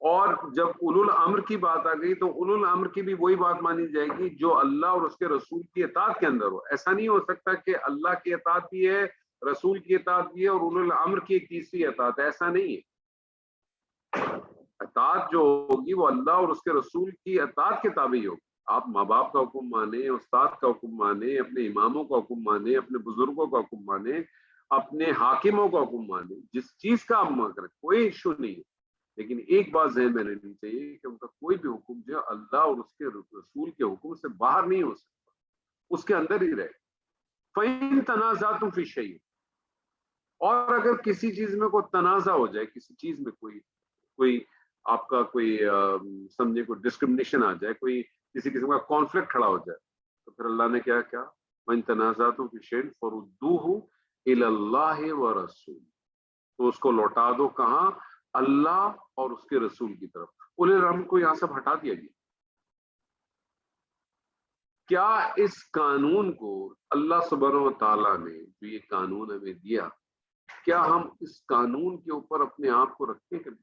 اور جب اولو الامر کی بات آ گئی تو اولو الامر کی بھی وہی بات مانی جائے گی جو اللہ اور اس کے رسول کی اطاعت کے اندر ہو. ایسا نہیں ہو سکتا کہ اللہ کی اطاعت بھی ہے, رسول کی اطاعت بھی ہے, اور اولو الامر کی ایک تیسری اطاعت ہے. ایسا نہیں ہے. اطاعت جو ہوگی وہ اللہ اور اس کے رسول کی اطاعت کے تابع ہوگی. آپ ماں باپ کا حکم مانیں, استاد کا حکم مانیں, اپنے اماموں کا حکم مانیں, اپنے بزرگوں کا حکم مانیں, اپنے حاکموں کا حکم مانیں, جس چیز کا آپ مان کریں, کوئی ایشو نہیں ہے. لیکن ایک بات ذہن میں رہنی چاہیے کہ ان کا کوئی بھی حکم جو ہے اللہ اور اس کے رسول کے حکم سے باہر نہیں ہو سکتا, اس کے اندر ہی رہے. فَإِن تَنَازَعْتُمْ فِي شَيْءٍ, اور اگر کسی چیز میں کوئی تنازع ہو جائے, کسی چیز میں کوئی آپ کا کوئی سمجھے کوئی ڈسکرمنیشن آ جائے, کوئی کسی قسم کا کانفلکٹ کھڑا ہو جائے, تو پھر اللہ نے کیا کہا؟ وَإِن تَنَازَعْتُمْ فِي شَيْءٍ فَرُدُّوهُ إِلَى اللَّهِ وَرَسُولِهِ, تو اس کو لوٹا دو کہاں؟ اللہ اور اس کے رسول کی طرف. اولی الامر کو یہاں سے ہٹا دیا گیا. کیا اس قانون کو اللہ سبحانہ و تعالیٰ نے جو یہ قانون ہمیں دیا, کیا ہم اس قانون کے اوپر اپنے آپ کو رکھتے ہیں؟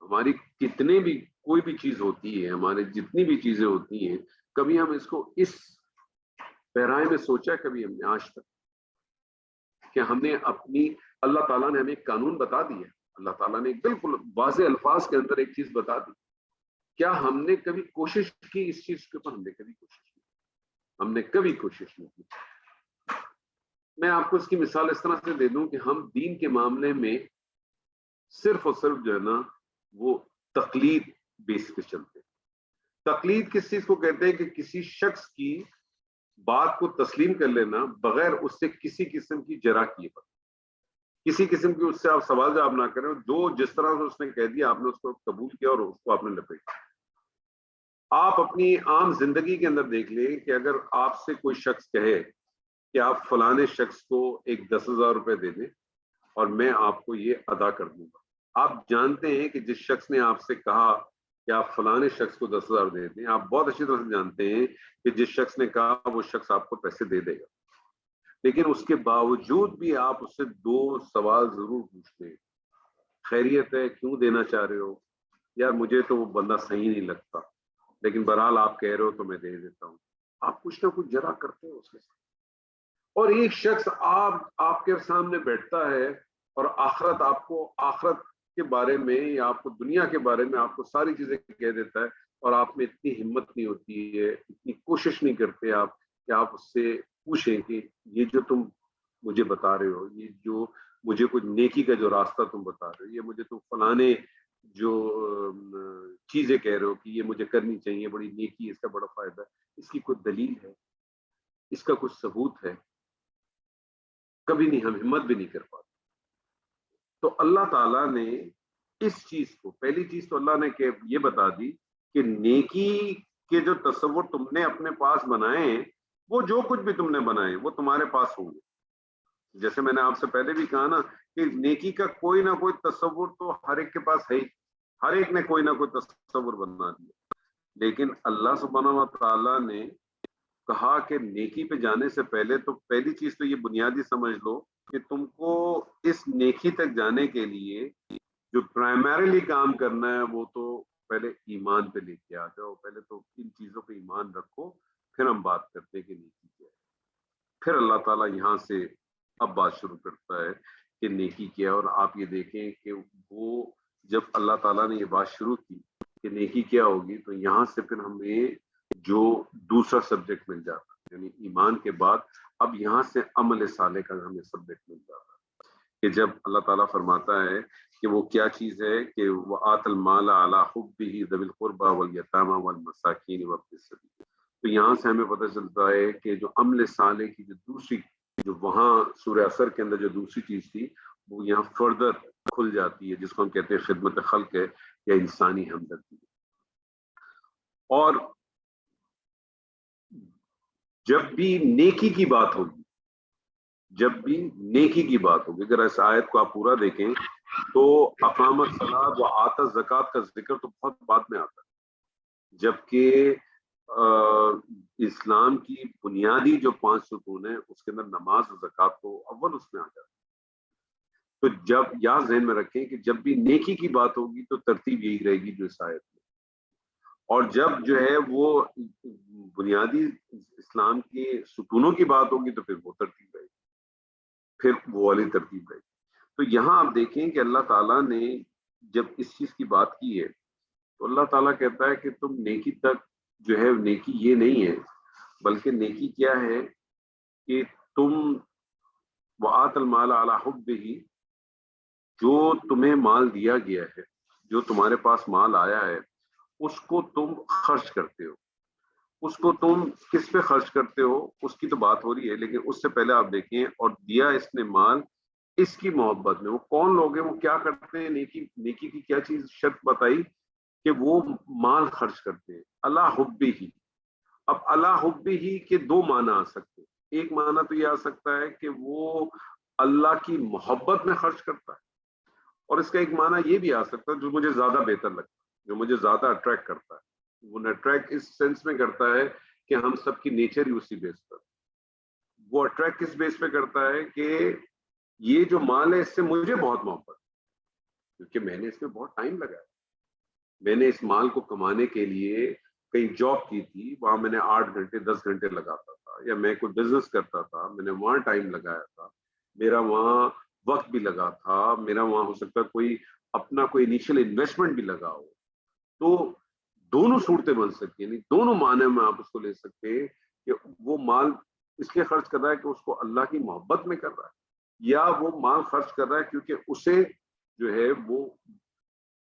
ہماری کتنے بھی کوئی بھی چیز ہوتی ہے, ہمارے جتنی بھی چیزیں ہوتی ہیں, کبھی ہم اس کو اس پیرائے میں سوچا ہے کبھی ہم نے آج تک کہ ہم نے اپنی اللہ تعالیٰ نے ہمیں ایک قانون بتا دیا، اللہ تعالیٰ نے بالکل واضح الفاظ کے اندر ایک چیز بتا دی، کیا ہم نے کبھی کوشش کی اس چیز کے اوپر؟ ہم نے کبھی کوشش کی؟ ہم نے کبھی کوشش نہیں کی۔ میں آپ کو اس کی مثال اس طرح سے دے دوں کہ ہم دین کے معاملے میں صرف اور صرف جو ہے نا وہ تقلید بیس پہ چلتے ہیں۔ تقلید کس چیز کو کہتے ہیں کہ کسی شخص کی بات کو تسلیم کر لینا بغیر اس سے کسی قسم کی جرح کیے پر، کسی قسم کی اس سے آپ سوال جواب نہ کریں، جو جس طرح سے اس نے کہہ دیا آپ نے اس کو قبول کیا اور اس کو آپ نے لپیٹا۔ آپ اپنی عام زندگی کے اندر دیکھ لیں کہ اگر آپ سے کوئی شخص کہے کہ آپ فلانے شخص کو ایک 10,000 روپے دے دیں اور میں آپ کو یہ ادا کر دوں گا، آپ جانتے ہیں کہ جس شخص نے آپ سے کہا کہ آپ فلانے شخص کو 10,000 دے دیں، آپ بہت اچھی طرح سے جانتے ہیں کہ جس شخص نے کہا وہ شخص آپ کو پیسے دے دے گا، لیکن اس کے باوجود بھی آپ اس سے 2 سوال ضرور پوچھتے ہیں۔ خیریت ہے؟ کیوں دینا چاہ رہے ہو؟ یار مجھے تو وہ بندہ صحیح نہیں لگتا، لیکن بہرحال آپ کہہ رہے ہو تو میں دے دیتا ہوں۔ آپ کچھ نہ کچھ جرا کرتے ہو اس کے ساتھ۔ اور ایک شخص آپ کے سامنے بیٹھتا ہے اور آخرت کے بارے میں یا آپ کو دنیا کے بارے میں آپ کو ساری چیزیں کہہ دیتا ہے، اور آپ میں اتنی ہمت نہیں ہوتی ہے، اتنی کوشش نہیں کرتے آپ کہ آپ اس سے پوچھیں کہ یہ جو تم مجھے بتا رہے ہو، یہ جو مجھے کچھ نیکی کا جو راستہ تم بتا رہے ہو، یہ مجھے تم فلانے جو چیزیں کہہ رہے ہو کہ یہ مجھے کرنی چاہیے، بڑی نیکی، اس کا بڑا فائدہ ہے، اس کی کوئی دلیل ہے، اس کا کچھ ثبوت ہے؟ کبھی نہیں، ہم ہمت بھی نہیں کر پاتے۔ تو اللہ تعالیٰ نے اس چیز کو، پہلی چیز تو اللہ نے یہ بتا دی کہ نیکی کے جو تصور تم نے اپنے پاس بنائے ہیں، وہ جو کچھ بھی تم نے بنائے وہ تمہارے پاس ہوں گے۔ جیسے میں نے آپ سے پہلے بھی کہا نا کہ نیکی کا کوئی نہ کوئی تصور تو ہر ایک کے پاس ہے ہی، ہر ایک نے کوئی نہ کوئی تصور بنا دیا، لیکن اللہ سبحانہ و تعالیٰ نے کہا کہ نیکی پہ جانے سے پہلے تو پہلی چیز تو یہ بنیادی سمجھ لو کہ تم کو اس نیکی تک جانے کے لیے جو پرائمریلی کام کرنا ہے وہ تو پہلے ایمان پہ لے کے آ جاؤ، پہلے تو ان چیزوں پہ ایمان رکھو، پھر ہم بات کرتے ہیں کہ نیکی کیا ہے۔ پھر اللہ تعالیٰ یہاں سے اب بات شروع کرتا ہے کہ نیکی کیا ہے، اور آپ یہ دیکھیں کہ وہ جب اللہ تعالیٰ نے یہ بات شروع کی کہ نیکی کیا ہوگی، تو یہاں سے پھر ہمیں جو دوسرا سبجیکٹ مل جاتا ہے، یعنی ایمان کے بعد اب یہاں سے عمل صالح کا ہمیں سبجیکٹ مل جاتا ہے کہ جب اللہ تعالیٰ فرماتا ہے کہ وہ کیا چیز ہے کہ وَآتَ الْمَالَ عَلَىٰ حُبِّهِ ذَوِي الْقُرْبَىٰ وَالْيَتَامَىٰ وَالْمَسَاكِينِ وَابْنِ السَّبِيلِ۔ تو یہاں سے ہمیں پتہ چلتا ہے کہ جو عمل صالح کی جو دوسری، جو وہاں سورہ اثر کے اندر جو دوسری چیز تھی، وہ یہاں فردر کھل جاتی ہے، جس کو ہم کہتے ہیں خدمت خلق ہے یا انسانی ہمدردی۔ اور جب بھی نیکی کی بات ہوگی، جب بھی نیکی کی بات ہوگی، اگر اس آیت کو آپ پورا دیکھیں تو اقام الصلاۃ و آتا الزکوٰۃ کا ذکر تو بہت بعد میں آتا ہے، جبکہ اسلام کی بنیادی جو 5 ستون ہیں اس کے اندر نماز و زکوٰۃ تو اول اس میں آ جاتا ہے۔ تو جب یا ذہن میں رکھیں کہ جب بھی نیکی کی بات ہوگی تو ترتیب یہی رہے گی جو اس آیت میں، اور جب جو ہے وہ بنیادی اسلام کے ستونوں کی بات ہوگی تو پھر وہ ترتیب رہے گی، پھر وہ والی ترتیب رہے گی۔ تو یہاں آپ دیکھیں کہ اللہ تعالیٰ نے جب اس چیز کی بات کی ہے تو اللہ تعالیٰ کہتا ہے کہ تم نیکی تک جو ہے، نیکی یہ نہیں ہے، بلکہ نیکی کیا ہے کہ تم وآت المال علی حبہ، جو تمہیں مال دیا گیا ہے، جو تمہارے پاس مال آیا ہے، اس کو تم خرچ کرتے ہو۔ اس کو تم کس پہ خرچ کرتے ہو اس کی تو بات ہو رہی ہے، لیکن اس سے پہلے آپ دیکھیں، اور دیا اس نے مال اس کی محبت میں۔ وہ کون لوگ ہیں، وہ کیا کرتے ہیں، نیکی کی کیا چیز شرط بتائی کہ وہ مال خرچ کرتے ہیں اللہ حبی ہی۔ اب اللہ حبی ہی کے 2 معنی آ سکتے ہیں۔ ایک معنی تو یہ آ سکتا ہے کہ وہ اللہ کی محبت میں خرچ کرتا ہے، اور اس کا ایک معنی یہ بھی آ سکتا ہے جو مجھے زیادہ بہتر لگتا ہے، جو مجھے زیادہ اٹریکٹ کرتا ہے۔ وہ اٹریکٹ اس سینس میں کرتا ہے کہ ہم سب کی نیچر ہی اسی بیس پر، وہ اٹریکٹ کس بیس پہ کرتا ہے کہ یہ جو مال ہے اس سے مجھے بہت محبت ہے، کیونکہ میں نے اس میں بہت ٹائم لگایا، میں نے اس مال کو کمانے کے لیے کہیں جاب کی تھی، وہاں میں نے 8 گھنٹے 10 گھنٹے لگاتا تھا، یا میں کوئی بزنس کرتا تھا، میں نے وہاں ٹائم لگایا تھا، میرا وہاں وقت بھی لگا تھا، میرا وہاں ہو سکتا ہے کوئی اپنا کوئی انیشیل انویسٹمنٹ بھی لگا ہو، تو دونوں صورتیں بن سکتی ہیں، یعنی دونوں معنی میں آپ اس کو لے سکتے ہیں کہ وہ مال اس لیے خرچ کر رہا ہے کہ اس کو اللہ کی محبت میں کر رہا ہے، یا وہ مال خرچ کر رہا ہے کیونکہ اسے جو ہے وہ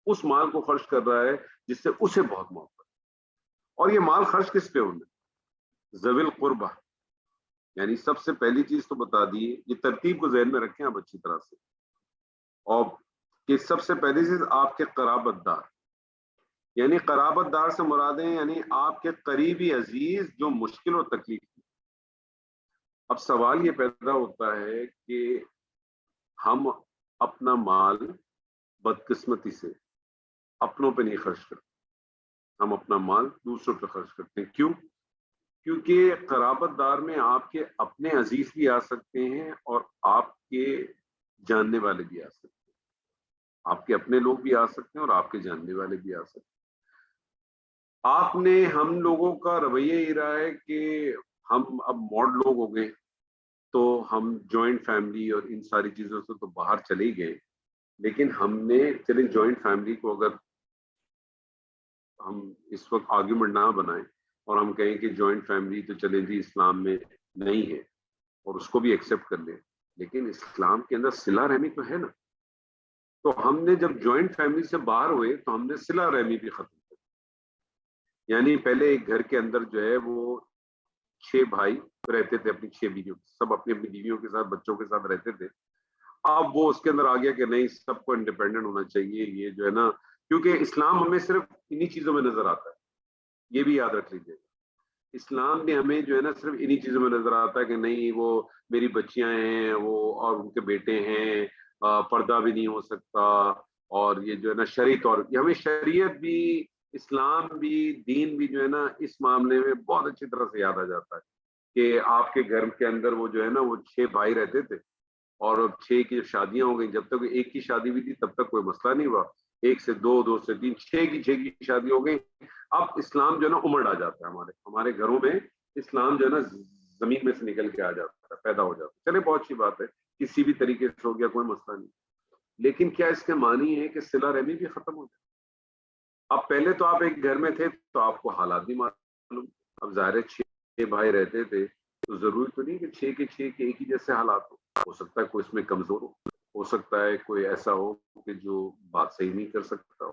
اس مال کو خرچ کر رہا ہے جس سے اسے بہت محبت ہے۔ اور یہ مال خرچ کس پہ ہونا ہے؟ ذوی القربہ، یعنی سب سے پہلی چیز تو بتا دی، یہ ترتیب کو ذہن میں رکھیں آپ اچھی طرح سے، اور کہ سب سے پہلی چیز آپ کے قرابت دار، یعنی قرابت دار سے مرادیں یعنی آپ کے قریبی عزیز جو مشکل اور تکلیف میں۔ اب سوال یہ پیدا ہوتا ہے کہ ہم اپنا مال بدقسمتی سے اپنوں پہ نہیں خرچ کرتے، ہم اپنا مال دوسروں پہ خرچ کرتے ہیں۔ کیوں؟ کیونکہ قرابت دار میں آپ کے اپنے عزیز بھی آ سکتے ہیں اور آپ کے جاننے والے بھی آ سکتے ہیں، آپ کے اپنے لوگ بھی آ سکتے ہیں اور آپ کے جاننے والے بھی آ سکتے ہیں۔ آپ نے ہم لوگوں کا رویہ یہ رہا ہے کہ ہم اب ماڈ لوگ ہو گئے، تو ہم جوائنٹ فیملی اور ان ساری چیزوں سے تو باہر چلے ہی گئے، لیکن ہم نے چلیں جوائنٹ فیملی کو اگر ہم اس وقت آرگیومنٹ نہ بنائیں اور ہم کہیں کہ جوائنٹ فیملی تو چلے جی اسلام میں نہیں ہے اور اس کو بھی ایکسیپٹ کر لیں، لیکن اسلام کے اندر صلہ رحمی تو ہے نا۔ تو ہم نے جب جوائنٹ فیملی سے باہر ہوئے تو ہم نے صلہ رحمی بھی ختم کر دی، یعنی پہلے ایک گھر کے اندر جو ہے وہ 6 بھائی رہتے تھے اپنی 6 بیویوں، سب اپنی اپنی بیویوں کے ساتھ بچوں کے ساتھ رہتے تھے۔ اب وہ اس کے اندر آ گیا کہ نہیں، سب کو انڈیپینڈنٹ ہونا چاہیے، یہ جو ہے نا، کیونکہ اسلام ہمیں صرف انہی چیزوں میں نظر آتا ہے، یہ بھی یاد رکھ لیجیے، اسلام بھی ہمیں جو ہے نا صرف انہی چیزوں میں نظر آتا ہے کہ نہیں وہ میری بچیاں ہیں وہ اور ان کے بیٹے ہیں، پردہ بھی نہیں ہو سکتا، اور یہ جو ہے نا شرعی طور ہمیں شریعت بھی اسلام بھی دین بھی جو ہے نا اس معاملے میں بہت اچھی طرح سے یاد آ جاتا ہے کہ آپ کے گھر کے اندر وہ جو ہے نا وہ 6 بھائی رہتے تھے، اور اب 6 کی جب شادیاں ہو گئی، جب تک ایک کی شادی ہوئی تھی تب تک کوئی مسئلہ نہیں ہوا، 1 سے 2، 2 سے 3، 6 کی شادی ہو گئی۔ اب اسلام جو ہے نا امڑ آ جاتا ہے ہمارے گھروں میں، اسلام جو ہے نا زمین میں سے نکل کے آ جاتا ہے، پیدا ہو جاتا ہے۔ چلے بہت اچھی بات ہے، کسی بھی طریقے سے ہو گیا، کوئی مسئلہ نہیں، لیکن کیا اس کے معنی ہے کہ صلہ رحمی بھی ختم ہو جائے؟ اب پہلے تو آپ ایک گھر میں تھے تو آپ کو حالات بھی معلوم، اب ظاہر ہے 6 بھائی رہتے تھے تو ضروری تو نہیں کہ 6 کے 6 کے ایک ہی جیسے حالات ہو سکتا ہے کوئی اس میں کمزور ہو سکتا ہے کوئی ایسا ہو کہ جو بات صحیح نہیں کر سکتا ہو،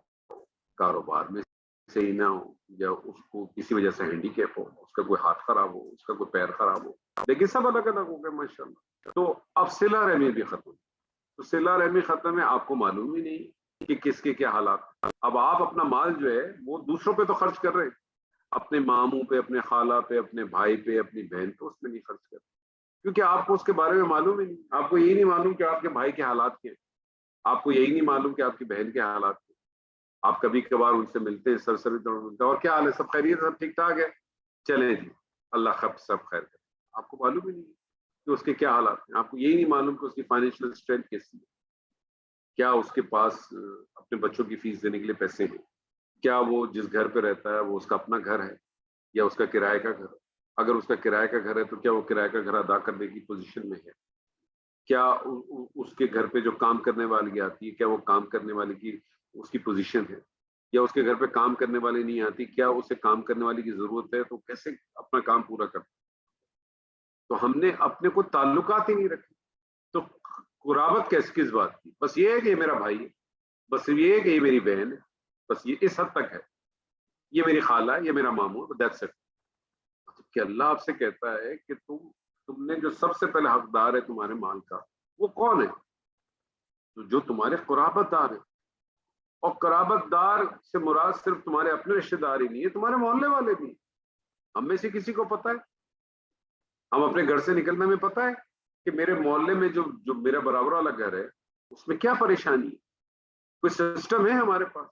کاروبار میں صحیح نہ ہو، یا اس کو کسی وجہ سے ہینڈی کیپ ہو، اس کا کوئی ہاتھ خراب ہو، اس کا کوئی پیر خراب ہو، لیکن سب الگ الگ ہو گئے ماشاء اللہ۔ تو اب صلہ رحمی بھی ختم، تو صلہ رحمی ختم ہے، آپ کو معلوم ہی نہیں کہ کس کے کیا حالات۔ اب آپ اپنا مال جو ہے وہ دوسروں پہ تو خرچ کر رہے ہیں، اپنے ماموں پہ، اپنے خالہ پہ، اپنے بھائی پہ، اپنی بہن پہ، اس میں نہیں خرچ کر رہے کیونکہ آپ کو اس کے بارے میں معلوم ہی نہیں، آپ کو یہی نہیں معلوم کہ آپ کے بھائی کے حالات کیا ہیں، آپ کو یہی نہیں معلوم کہ آپ کی بہن کے حالات کیا ہیں۔ آپ کبھی کبھار ان سے ملتے ہیں، سرسری طور ملتے ہیں، اور کیا حال ہے، سب خیریت، سب ٹھیک ٹھاک ہے، چلیں جی اللہ خب سب خیر کرے، آپ کو معلوم ہی نہیں کہ اس کے کیا حالات ہیں، آپ کو یہی نہیں معلوم کہ اس کی فائنینشیل اسٹرینتھ کیسی ہے، کیا اس کے پاس اپنے بچوں کی فیس دینے کے لیے پیسے ہیں، کیا وہ جس گھر پہ رہتا ہے وہ اس کا اپنا گھر ہے یا اس کا کرایہ کا گھر ہے، اگر اس کا کرایہ کا گھر ہے تو کیا وہ کرایہ کا گھر ادا کرنے کی پوزیشن میں ہے، کیا اس کے گھر پہ جو کام کرنے والی آتی ہے کیا وہ کام کرنے والی کی اس کی پوزیشن ہے، یا اس کے گھر پہ کام کرنے والی نہیں آتی، کیا اسے کام کرنے والی کی ضرورت ہے، تو کیسے اپنا کام پورا کرتا۔ تو ہم نے اپنے کو تعلقات ہی نہیں رکھے، تو قرابت کس بات کی، بس یہ ہے کہ یہ میرا بھائی ہے، بس یہ ہے کہ یہ میری بہن ہے، بس یہ اس حد تک ہے، یہ میری خالہ ہے، یہ میرا ماموں ہے، دیٹس اٹ۔ کہ اللہ آپ سے کہتا ہے کہ تم نے جو سب سے پہلے حقدار ہے تمہارے مال کا وہ کون ہے؟ تو جو تمہارے قرابت دار ہیں، اور قرابت دار سے مراد صرف تمہارے اپنے رشتے دار ہی نہیں ہے، تمہارے محلے والے بھی۔ ہم میں سے کسی کو پتہ ہے، ہم اپنے گھر سے نکلنے میں پتہ ہے کہ میرے محلے میں جو میرا برابر والا گھر ہے اس میں کیا پریشانی ہے، کوئی سسٹم ہے ہمارے پاس؟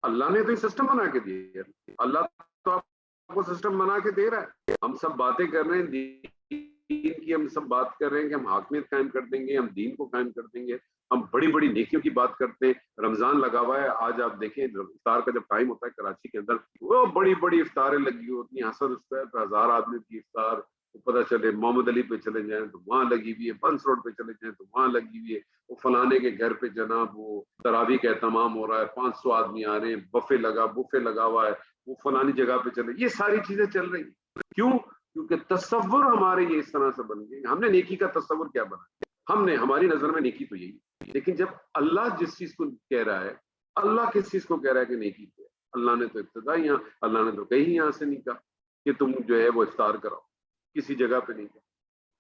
اللہ نے تو یہ سسٹم بنا کے دیا ہے، اللہ تو آپ کو سسٹم بنا کے دے رہا ہے۔ ہم سب باتیں کر رہے ہیں دین کی، ہم سب بات کر رہے ہیں کہ ہم حاکمیت قائم کر دیں گے، ہم دین کو قائم کر دیں گے، ہم بڑی بڑی نیکیوں کی بات کرتے ہیں. رمضان لگا ہوا ہے, آج آپ دیکھیں افطار کا جب ٹائم ہوتا ہے کراچی کے اندر, وہ بڑی بڑی افطاریں لگی ہوتی ہیں, حسن اس پہ 1000 آدمی کی افطار. پتہ چلے محمد علی پہ چلے جائیں تو وہاں لگی ہوئی ہے, بنس روڈ پہ چلے جائیں تو وہاں لگی ہوئی ہے, وہ فلانے کے گھر پہ جناب وہ تراویح کا اہتمام ہو رہا ہے, 500 آدمی آ رہے ہیں, بفے لگا ہوا ہے, وہ فلانی جگہ پہ چلے. یہ ساری چیزیں چل رہی ہیں. کیوں؟ کیونکہ تصور ہمارے یہ اس طرح سے بن گئے. ہم نے نیکی کا تصور کیا بنا, ہماری نظر میں نیکی تو یہی. لیکن جب اللہ جس چیز کو کہہ رہا ہے, اللہ کس چیز کو کہہ رہا ہے کہ نیکی کیا؟ اللہ نے تو ابتدا اللہ نے تو کہیں یہاں سے نہیں کہا کہ تم جو ہے وہ افطار کراؤ, کسی جگہ پہ نہیں کہا.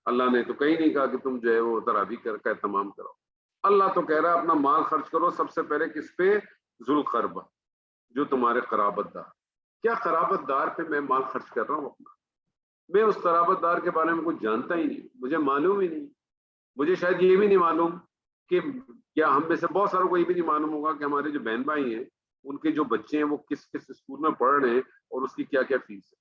اللہ نے تو کہیں نہیں کہا کہ تم جو ہے وہ تراویح کا اہتمام کراؤ. اللہ تو کہہ رہا ہے اپنا مال خرچ کرو سب سے پہلے کس پہ؟ ذو القربہ, جو تمہارے قرابت دار. کیا قرابت دار پہ میں مال خرچ کر رہا ہوں اپنا؟ میں اس قرابت دار کے بارے میں کچھ جانتا ہی نہیں, مجھے معلوم ہی نہیں. مجھے شاید یہ بھی نہیں معلوم کہ کیا ہم میں سے بہت ساروں کو یہ بھی نہیں معلوم ہوگا کہ ہمارے جو بہن بھائی ہیں ان کے جو بچے ہیں وہ کس کس اسکول میں پڑھ رہے ہیں اور اس کی کیا کیا فیس ہے,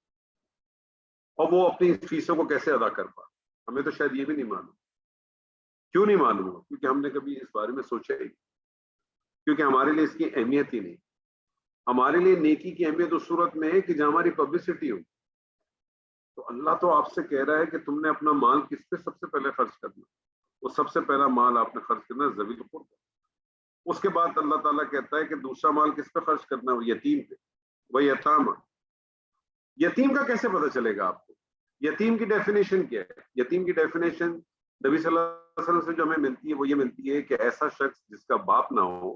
اور وہ اپنی فیسوں کو کیسے ادا کر پا. ہمیں تو شاید یہ بھی نہیں معلوم. کیوں نہیں معلوم ہو؟ کیونکہ ہم نے کبھی اس بارے میں سوچا ہی, کیونکہ ہمارے لیے اس کی اہمیت ہی نہیں. ہمارے لیے نیکی کی اہمیت اس صورت میں ہے کہ جہاں ہماری پبلسٹی ہو. تو اللہ تو آپ سے کہہ رہا ہے کہ تم نے اپنا مال کس پہ سب سے پہلے خرچ کرنا. وہ سب سے پہلا مال آپ نے خرچ کرنا ہے ذوی القربہ. اس کے بعد اللہ تعالیٰ کہتا ہے کہ دوسرا مال کس پہ خرچ کرنا ہے؟ وہ یتیم پہ. وہ یتامہ. یتیم کا کیسے پتہ چلے گا آپ کو؟ یتیم کی ڈیفینیشن کیا ہے؟ یتیم کی ڈیفینیشن نبی صلی اللہ علیہ وسلم سے جو ہمیں ملتی ہے وہ یہ ملتی ہے کہ ایسا شخص جس کا باپ نہ ہو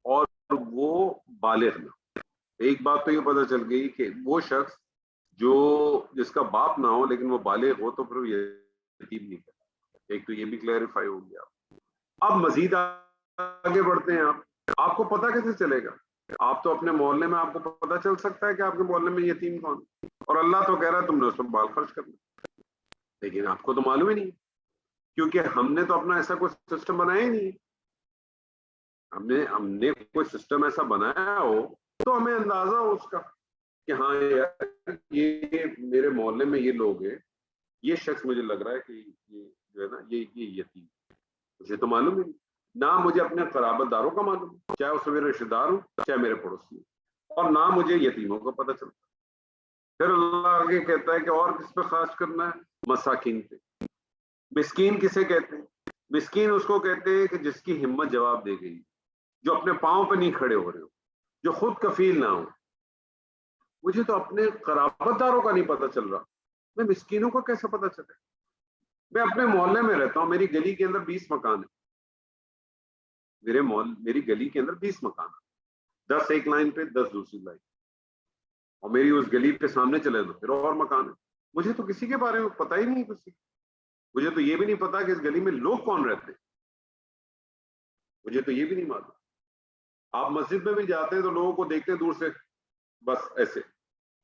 اور وہ بالغ نہ ہو. ایک بات تو یہ پتہ چل گئی کہ وہ شخص جس کا باپ نہ ہو لیکن وہ بالغ ہو تو پھر یتیم نہیں کرتا. ایک تو یہ بھی کلیریفائی ہو گیا. اب مزید آگے بڑھتے ہیں. آپ کو پتہ کیسے چلے گا؟ آپ تو اپنے محلے میں آپ کو پتہ چل سکتا ہے کہ آپ کے محلے میں یتیم کون, اور اللہ تو کہہ رہا ہے تم نے اس پر مال خرچ کرنا, لیکن آپ کو تو معلوم ہی نہیں, کیونکہ ہم نے تو اپنا ایسا کوئی سسٹم بنایا ہی نہیں. ہم نے کوئی سسٹم ایسا بنایا ہو تو ہمیں اندازہ ہو اس کا کہ ہاں یار یہ میرے محلے میں یہ لوگ ہیں, یہ شخص مجھے لگ رہا ہے کہ یہ جو ہے نا یہ یتیم. مجھے تو معلوم ہی نہیں. نہ مجھے اپنے قرابت داروں کا معلوم, چاہے اس میرے رشتے دار ہوں چاہے میرے پڑوسی ہوں, اور نہ مجھے یتیموں کا پتہ چلتا. پھر اللہ آگے کہتا ہے کہ اور کس پہ خرچ کرنا ہے؟ مساکین پہ. مسکین کسے کہتے ہیں؟ مسکین اس کو کہتے ہیں کہ جس کی ہمت جواب دے گئی, جو اپنے پاؤں پہ نہیں کھڑے ہو رہے ہو, جو خود کفیل نہ ہو. مجھے تو اپنے قرابت داروں کا نہیں پتہ چل رہا, میں مسکینوں کا کیسے پتہ چلے؟ میں اپنے محلے میں رہتا ہوں, میری گلی کے اندر 20 مکان ہیں. میری گلی کے اندر 20 مکان ہیں, 10 ایک لائن پہ 10 دوسری لائن, اور میری اس گلی پہ سامنے چلے تو پھر اور مکان ہے. مجھے تو کسی کے بارے میں پتہ ہی نہیں کسی. مجھے تو یہ بھی نہیں پتا کہ اس گلی میں لوگ کون رہتے ہیں. مجھے تو یہ بھی نہیں معلوم. آپ مسجد میں بھی جاتے ہیں تو لوگوں کو دیکھتے ہیں دور سے, بس ایسے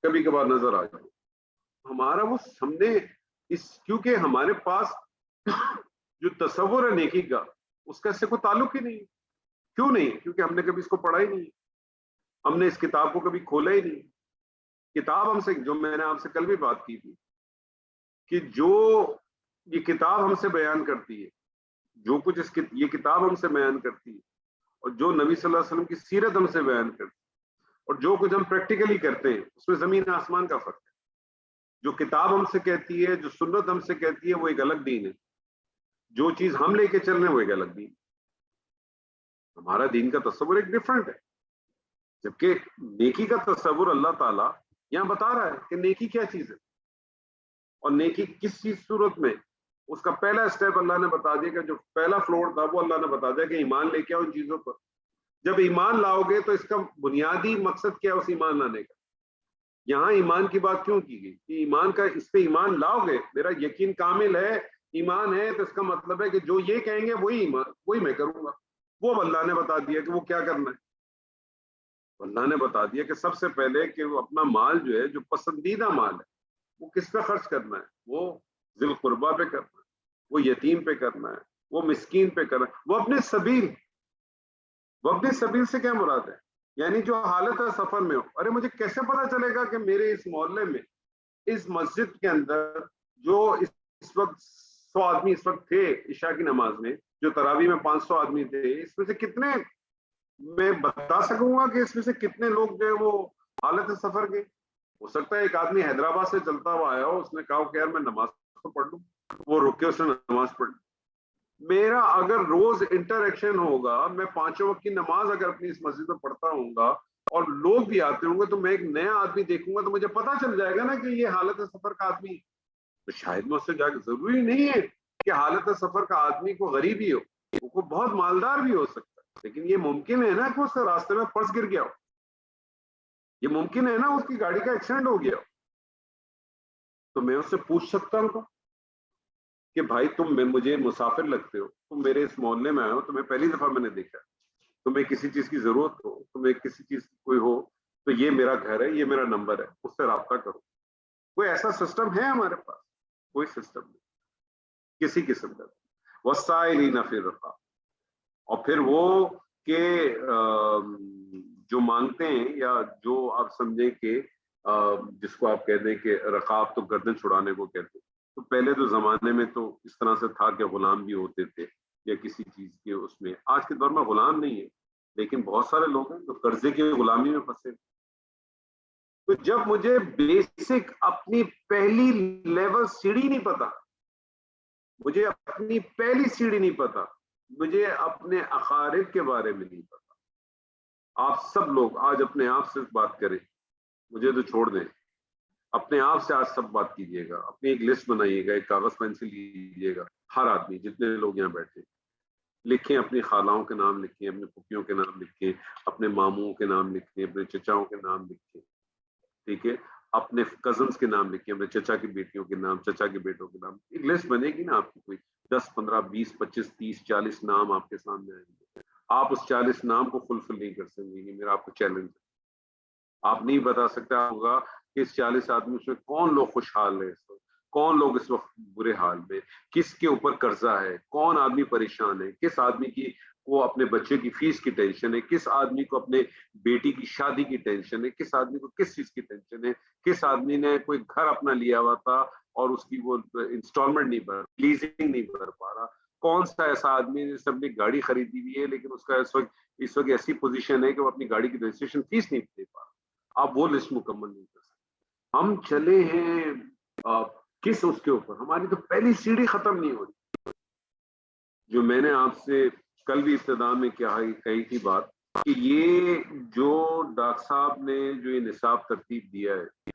کبھی کبھار نظر آ جائے. ہمارا وہ سامنے کیونکہ ہمارے پاس جو تصور ہے نیکی کا اس کا اس سے کوئی تعلق ہی نہیں. کیوں نہیں؟ کیونکہ ہم نے کبھی اس کو پڑھا ہی نہیں, ہم نے اس کتاب کو کبھی کھولا ہی نہیں. کتاب ہم سے, جو میں نے آپ سے کل بھی بات کی تھی کہ جو یہ کتاب ہم سے بیان کرتی ہے, جو کچھ یہ کتاب ہم سے بیان کرتی ہے, اور جو نبی صلی اللہ علیہ وسلم کی سیرت ہم سے بیان کرتی ہے, اور جو کچھ ہم پریکٹیکلی کرتے ہیں اس میں زمین آسمان کا فرق ہے. جو کتاب ہم سے کہتی ہے, جو سنت ہم سے کہتی ہے وہ ایک الگ دین ہے, جو چیز ہم لے کے چل رہے ہیں وہ ایک الگ دین. ہمارا دین کا تصور ایک ڈفرنٹ ہے, جبکہ نیکی کا تصور اللہ تعالیٰ یہاں بتا رہا ہے کہ نیکی کیا چیز ہے, اور نیکی کس چیز صورت میں. اس کا پہلا اسٹیپ اللہ نے بتا دیا, کہ جو پہلا فلور تھا وہ اللہ نے بتا دیا کہ ایمان لے کے آؤ ان چیزوں پر. جب ایمان لاؤ گے تو اس کا بنیادی مقصد کیا ہے اس ایمان لانے کا؟ یہاں ایمان کی بات کیوں کی گئی کہ ایمان کا, اس پہ ایمان لاؤ گے, میرا یقین کامل ہے, ایمان ہے, تو اس کا مطلب ہے کہ جو یہ کہیں گے وہی ایمان, وہی میں کروں گا. وہ اللہ نے بتا دیا کہ وہ کیا کرنا ہے. اللہ نے بتا دیا کہ سب سے پہلے کہ وہ اپنا مال جو ہے, جو پسندیدہ مال ہے, وہ کس پہ خرچ کرنا ہے؟ وہ ذی القربہ پہ کرنا ہے, وہ یتیم پہ کرنا ہے, وہ مسکین پہ کرنا ہے, وہ اپنے سبیل. وہ اپنے سبیل سے کیا مراد ہے؟ یعنی جو حالت ہے سفر میں ہو. ارے مجھے کیسے پتا چلے گا کہ میرے اس محلے میں, اس مسجد کے اندر جو اس وقت 100 آدمی اس وقت تھے عشاء کی نماز میں, جو تراویح میں 500 آدمی تھے، اس میں سے کتنے میں بتا سکوں گا کہ اس میں سے کتنے لوگ جو ہے وہ حالت سفر کے؟ ہو سکتا ہے ایک آدمی حیدرآباد سے چلتا ہوا آیا ہو، اس نے کہا کہ یار میں نماز تو پڑھ لوں، وہ رک کے اس نے نماز پڑھ لی۔ میرا اگر روز انٹریکشن ہوگا، میں 5 وقت کی نماز اگر اپنی اس مسجد میں پڑھتا ہوں گا اور لوگ بھی آتے ہوں گے، تو میں ایک نیا آدمی دیکھوں گا تو مجھے پتا چل جائے گا نا کہ یہ حالت سفر کا آدمی ہے۔ تو شاید میں اس سے جا کے، ضروری نہیں ہے کہ حالت سفر کا آدمی کو غریب ہی ہو، وہ بہت مالدار بھی ہو سکتا ہے، لیکن یہ ممکن ہے نا کہ اس کے راستے میں پرس گر گیا ہو، یہ ممکن ہے نا اس کی گاڑی کا ایکسیڈنٹ ہو گیا ہو، تو میں اس سے پوچھ سکتا ہوں کہ بھائی تم مجھے مسافر لگتے ہو، تم میرے اس محلے میں آئے ہو، تمہیں پہلی دفعہ میں نے دیکھا، تمہیں کسی چیز کی ضرورت ہو، تمہیں کسی چیز کی کوئی ہو، تو یہ میرا گھر ہے، یہ میرا نمبر ہے، اس سے رابطہ کرو۔ کوئی ایسا سسٹم ہے ہمارے پاس؟ کوئی سسٹم نہیں کسی قسم کا۔ وَالسَّائِلِينَ فِي الرِّقَابِ، اور پھر وہ کہ جو مانگتے ہیں، یا جو آپ سمجھیں کہ جس کو آپ کہتے ہیں کہ رقاب تو گردن چھڑانے کو کہتے ہیں، تو پہلے تو زمانے میں تو اس طرح سے تھا کہ غلام بھی ہوتے تھے یا کسی چیز کے اس میں۔ آج کے دور میں غلام نہیں ہے، لیکن بہت سارے لوگ ہیں جو قرضے کی غلامی میں پھنسے۔ تو جب مجھے بیسک اپنی پہلی لیول سیڑھی نہیں پتا، مجھے اپنی پہلی سیڑھی نہیں پتا، مجھے اپنے اقارب کے بارے میں نہیں پتا۔ آپ سب لوگ آج اپنے آپ سے بات کریں، مجھے تو چھوڑ دیں، اپنے آپ سے آج سب بات کیجیے گا، اپنی ایک لسٹ بنائیے گا، ایک کاغذ پینسل لیجیے گا، ہر آدمی، جتنے لوگ یہاں بیٹھے، لکھیں، اپنی خالاؤں کے نام لکھیں، اپنے پھپھیوں کے نام لکھیں، اپنے ماموں کے نام لکھیں، اپنے چچاؤں کے نام لکھیں، ٹھیک ہے، اپنے کزنس کے نام لکھیں، اپنے چچا کی بیٹیوں کے نام، چچا کے بیٹوں کے نام۔ ایک لسٹ بنے گی نا آپ کی، کوئی 10 15 20 25 30 40 نام آپ کے سامنے آئیں گے۔ آپ اس 40 نام کو فلفل نہیں کر سکیں گے، میرا آپ کو چیلنج ہے۔ آپ نہیں بتا سکتا ہوگا کہ اس 40 آدمی میں کون لوگ خوشحال ہے اس وقت، کون لوگ اس وقت برے حال میں، کس کے اوپر قرضہ ہے، کون آدمی پریشان ہے، کس آدمی کی کو اپنے بچے کی فیس کی ٹینشن ہے، کس آدمی کو اپنے بیٹی کی شادی کی ٹینشن ہے، کس آدمی کو کس چیز کی ٹینشن ہے، کس آدمی نے کوئی گھر اپنا لیا ہوا تھا اور اس کی وہ انسٹالمنٹ نہیں بھر، لیزنگ نہیں بھر پا رہا، کون سا ایسا آدمی ہے جس نے اپنی گاڑی خریدی ہوئی ہے لیکن اس کا اس وقت ایسی پوزیشن ہے کہ وہ اپنی گاڑی کی رجسٹریشن فیس نہیں دے پا رہا۔ آپ وہ لسٹ مکمل نہیں کر سکتے۔ ہم چلے ہیں کس اس کے اوپر، ہماری تو پہلی سیڑھی ختم نہیں ہو رہی۔ جو میں نے آپ سے کل بھی ابتدا میں کہی تھی بات، کہ یہ جو ڈاکٹر صاحب نے جو یہ نصاب ترتیب دیا ہے،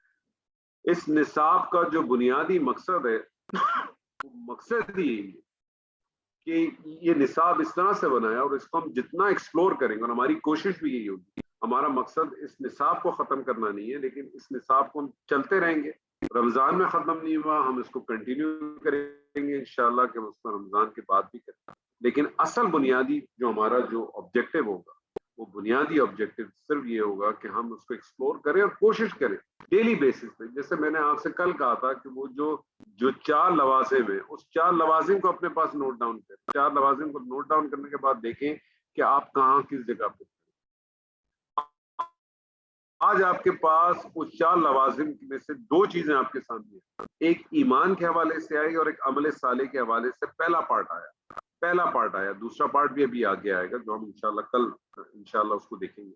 اس نصاب کا جو بنیادی مقصد ہے، وہ مقصد ہی یہی ہے کہ یہ نصاب اس طرح سے بنایا، اور اس کو ہم جتنا ایکسپلور کریں گے، اور ہماری کوشش بھی یہی ہوگی، ہمارا مقصد اس نصاب کو ختم کرنا نہیں ہے، لیکن اس نصاب کو ہم چلتے رہیں گے۔ رمضان میں ختم نہیں ہوا، ہم اس کو کنٹینیو کریں گے انشاءاللہ کہ اس کو رمضان کے بعد بھی کریں، لیکن اصل بنیادی جو ہمارا جو آبجیکٹو ہوگا، وہ بنیادی آبجیکٹو صرف یہ ہوگا کہ ہم اس کو ایکسپلور کریں اور کوشش کریں ڈیلی بیسس پہ۔ جیسے میں نے آپ سے کل کہا تھا کہ وہ جو 4 لوازم ہیں، اس 4 لوازم کو اپنے پاس نوٹ ڈاؤن کریں۔ 4 لوازم کو نوٹ ڈاؤن کرنے کے بعد دیکھیں کہ آپ کہاں کس جگہ پہ۔ آج آپ کے پاس اس 4 لوازم میں سے 2 چیزیں آپ کے سامنے ہیں، ایک ایمان کے حوالے سے آئی اور ایک عمل صالح کے حوالے سے پہلا پارٹ آیا، دوسرا پارٹ بھی ابھی آگے آئے گا جو ہم انشاءاللہ کل انشاءاللہ اس کو دیکھیں گے۔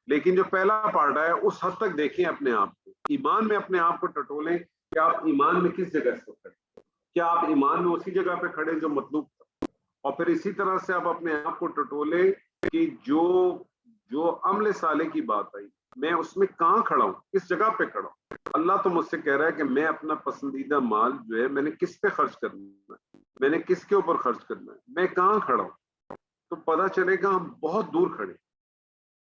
لیکن جو پہلا پارٹ آیا اس حد تک دیکھیں اپنے آپ کو، ایمان میں اپنے آپ کو ٹٹولیں کہ آپ ایمان میں کس جگہ سے کھڑے، کیا آپ ایمان میں اسی جگہ پہ کھڑے جو مطلوب تھا، اور پھر اسی طرح سے آپ اپنے آپ کو ٹٹولیں کہ جو عمل صالح کی بات آئی، میں اس میں کہاں کھڑا ہوں، کس جگہ پہ کھڑا ہوں۔ اللہ تو مجھ سے کہہ رہا ہے کہ میں اپنا پسندیدہ مال جو ہے میں نے کس پہ خرچ کرنا ہے، میں نے کس کے اوپر خرچ کرنا ہے، میں کہاں کھڑا ہوں، تو پتہ چلے گا ہم بہت دور کھڑے۔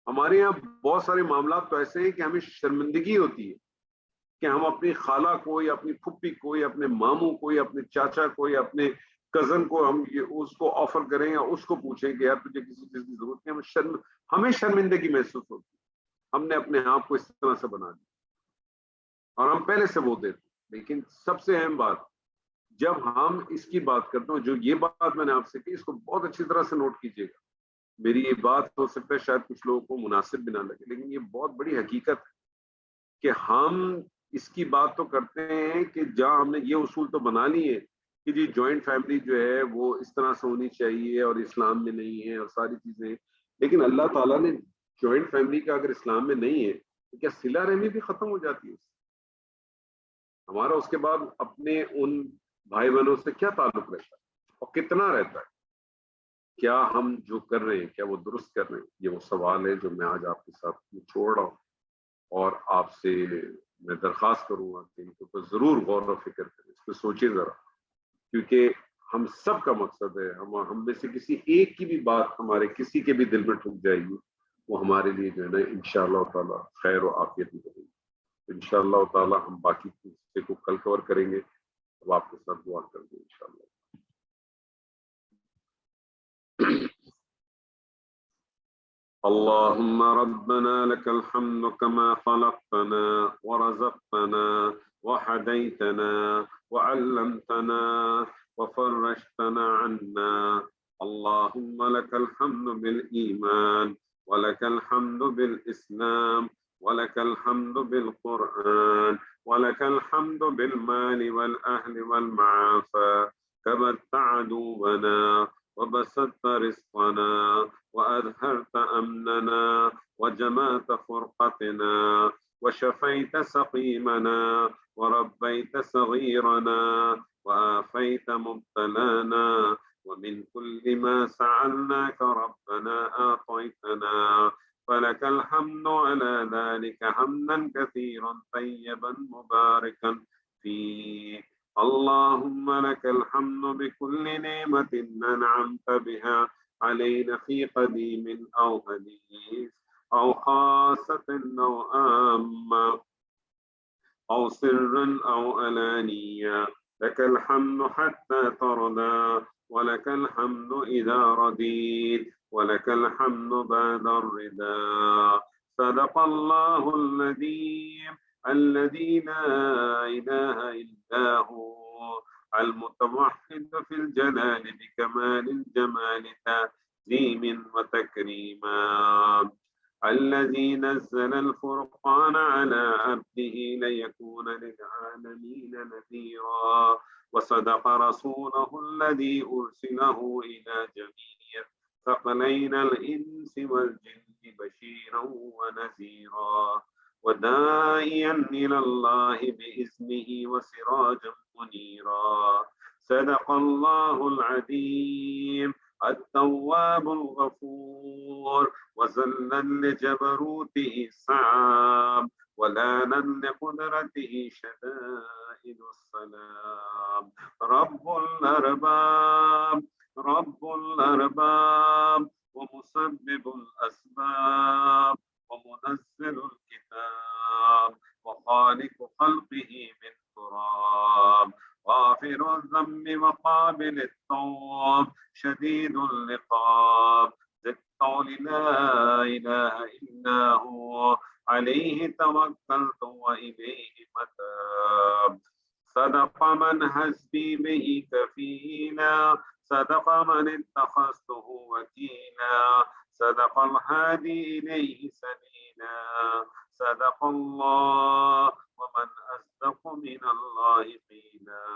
ہمارے یہاں بہت سارے معاملات تو ایسے ہیں کہ ہمیں شرمندگی ہوتی ہے کہ ہم اپنی خالہ کو یا اپنی پھپھی کو یا اپنے ماموں کو یا اپنے چاچا کو یا اپنے کزن کو ہم اس کو آفر کریں یا اس کو پوچھیں کہ یار تجھے کسی چیز کی ضرورت نہیں، ہمیں شرمندگی محسوس ہوتی ہے، ہم نے اپنے آپ کو اس طرح سے بنا دیا اور ہم پہلے سے وہ دیتے۔ لیکن سب سے اہم بات، جب ہم اس کی بات کرتے ہیں، جو یہ بات میں نے آپ سے کی، اس کو بہت اچھی طرح سے نوٹ کیجیے گا۔ میری یہ بات ہو سکتا ہے شاید کچھ لوگوں کو مناسب بھی نہ لگے، لیکن یہ بہت بڑی حقیقت ہے کہ ہم اس کی بات تو کرتے ہیں کہ جہاں ہم نے یہ اصول تو بنا لی ہے کہ جی جوائنٹ فیملی جو ہے وہ اس طرح سے ہونی چاہیے اور اسلام میں نہیں ہے اور ساری چیزیں. لیکن اللہ تعالیٰ نے جوائنٹ فیملی کا اگر اسلام میں نہیں ہے تو کیا صلہ رحمی بھی ختم ہو جاتی ہے؟ ہمارا اس کے بعد اپنے ان بھائی بہنوں سے کیا تعلق رہتا ہے اور کتنا رہتا ہے؟ کیا ہم جو کر رہے ہیں کیا وہ درست کر رہے ہیں؟ یہ وہ سوال ہے جو میں آج آپ کے ساتھ چھوڑ رہا ہوں، اور آپ سے میں درخواست کروں گا کہ ان کے اوپر ضرور غور و فکر کریں، اس پہ سوچیں ذرا، کیونکہ ہم سب کا مقصد ہے، ہم میں سے کسی ایک کی بھی بات ہمارے کسی کے بھی دل میں ٹھک جائے گی، وہ ہمارے لیے جو ہے نا انشاءاللہ تعالیٰ خیر و عافیت میں کرے گی. انشاءاللہ تعالیٰ ہم باقی حصے کو کل کور کریں گے. اب آپ کے ساتھ دعا کر دیں انشاءاللہ. اللهم ربنا لك الحمد كما خلقتنا ورزقتنا وهديتنا وعلمتنا وفرجتنا عنا. اللهم لك الحمد بالإيمان ولك الحمد بالإسلام ولك الحمد بالقرآن ولك الحمد بالمال والأهل والمعافى. كبرت عدونا وبسطت رزقنا وأظهرت أمننا وجمعت فرقتنا وشفيت سقيمنا وربيت صغيرنا وآفيت مبتلانا ومن كل ما سألناك ربنا أعطيتنا، فلك الحمد على ذلك حمدا كثيرا طيبا مباركا فيه. اللهم لك الحمد بكل نعمة أنعمت بها علينا في قديم أو حديث أو خاصة أو عامة أو سر أو علانية. لك الحمد حتى ترضى ولك الحمد إذا رضيت ولك الحمد بعد الرضا. صدق الله الذي لا إله إلا هو المتوحد في الجلال بكمال الجمال تعظيم وتكريما. الذي نزل الفرقان على عبده ليكون للعالمين نذيرا، وصدق رسوله الذي أرسله إلى جميع ثقلين الإنس والجن بشيرا ونذيرا، وداعيا إلى الله بإذنه وسراجا منيرا. صدق الله العظيم التواب الغفور، وذلا لجبروته الصعاب، ولانا لقدرته شدائد السلام. رب الأرباب ومسبب الأسباب ومنزل الكتاب وخالق خلقه من تراب، غافر الذنب وقابل التوب شديد العقاب، ذي الطول لا إله إلا هو عليه توكلت وإليه متاب. صدق من حسبي به كفيلا، صدق من اتخذته وكيلا، صدق الهادي إليه سبيلا. صدق الله ومن أصدق من الله قيلا.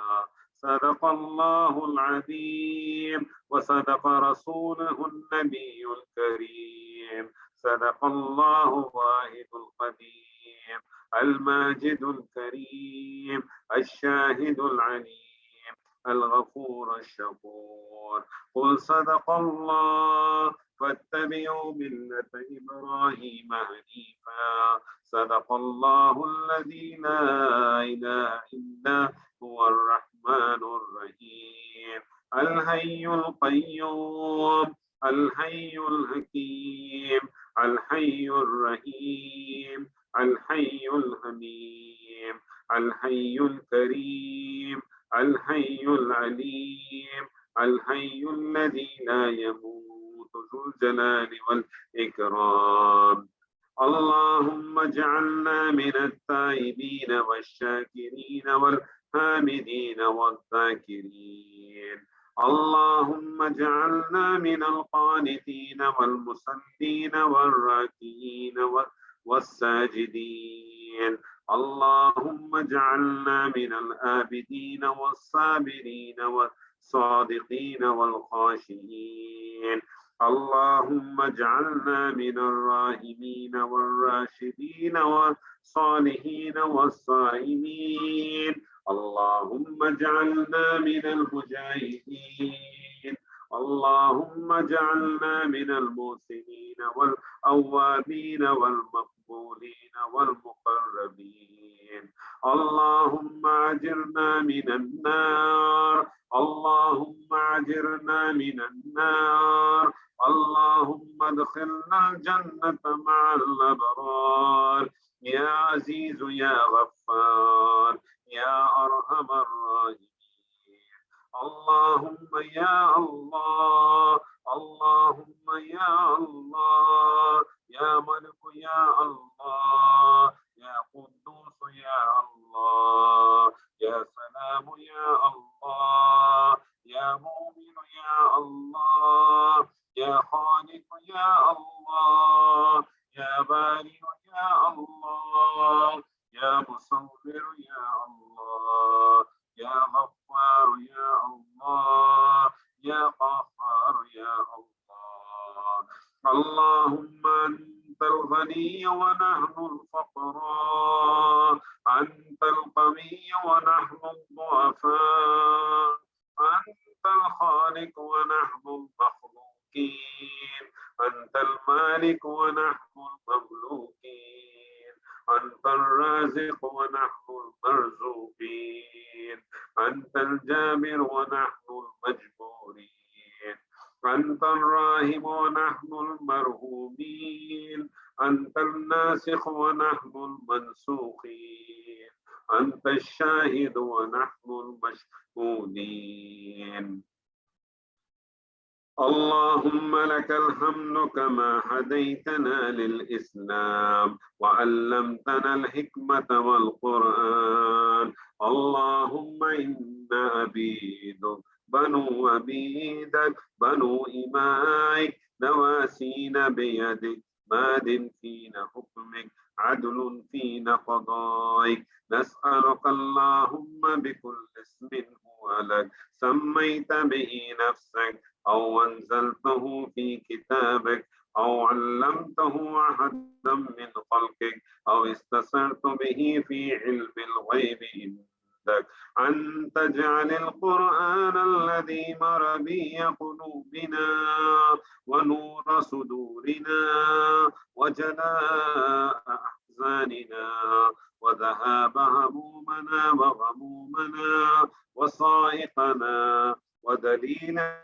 صدق الله العظيم وصدق رسوله النبي الكريم. صدق الله واحد القديم الماجد الكريم الشاهد العليم الغفور الشكور. قل صدق الله فاتبعوا ملة إبراهيم حنيفا. صدق الله الذي لا إله إلا هو الرحمن الرحيم الحي القيوم الحي الحكيم الحي الرحيم الحي الحميم الحي الكريم الحي العليم الحي الذي لا يموت ذو الجلال والإكرام. اللهم اجعلنا من التائبين والشاكرين والحامدين والذاكرين. اللهم اجعلنا من القانتين والمصلين والراكعين والساجدين. اللهم اجعلنا من الآبدين والصابرين والصادقين والخاشعين. اللهم اجعلنا من الراحمين والراشدين والصالحين والصائمين. اللهم اجعلنا من المجاهدين. اللهم اجعلنا من المحسنين والأوابين والمقبولين والمقربين. اللهم أجرنا من النار. اللهم أجرنا من النار. اللهم ادخلنا الجنة مع الأبرار يا عزيز يا غفار يا أرحم الراحمين. اللهم يا الله. اللهم يا الله يا ملك يا الله يا قدوس يا الله يا سلام يا الله يا مؤمن يا الله يا خالق يا الله يا بارئ يا الله يا مصور يا الله يا غفار يا الله يا قهار يا الله. اللهم أنت الغني ونحن الفقراء. أنت القوي ونحن الضعفاء. أنت الخالق ونحن المخلوقين. أنت المالك ونحن المملوكين. أنت الرازق ونحن المرزوقين. أنت الجابر ونحن المجبورين. أنت الراحم ونحن المرحومين. أنت الناسخ ونحن المنسوخين. أنت الشاهد ونحن المشهودين. اللهم لك الحمد كما هديتنا للإسلام وعلمتنا الحكمة والقرآن. اللهم إنا عبيدك بنو عبيدك بنو إمائك نواسينا بيدك ماد فينا حكمك عدل فينا قضائك. نسألك اللهم بكل اسم هو لك سميت به نفسك أو أنزلته في كتابك أو علمته أحدا من خلقك أو استأثرت به في علم الغيب عندك أن تجعل القرآن الذي مربي قلوبنا ونور صدورنا وجلاء أحزاننا وذهاب همومنا وغمومنا وصائقنا ودليلنا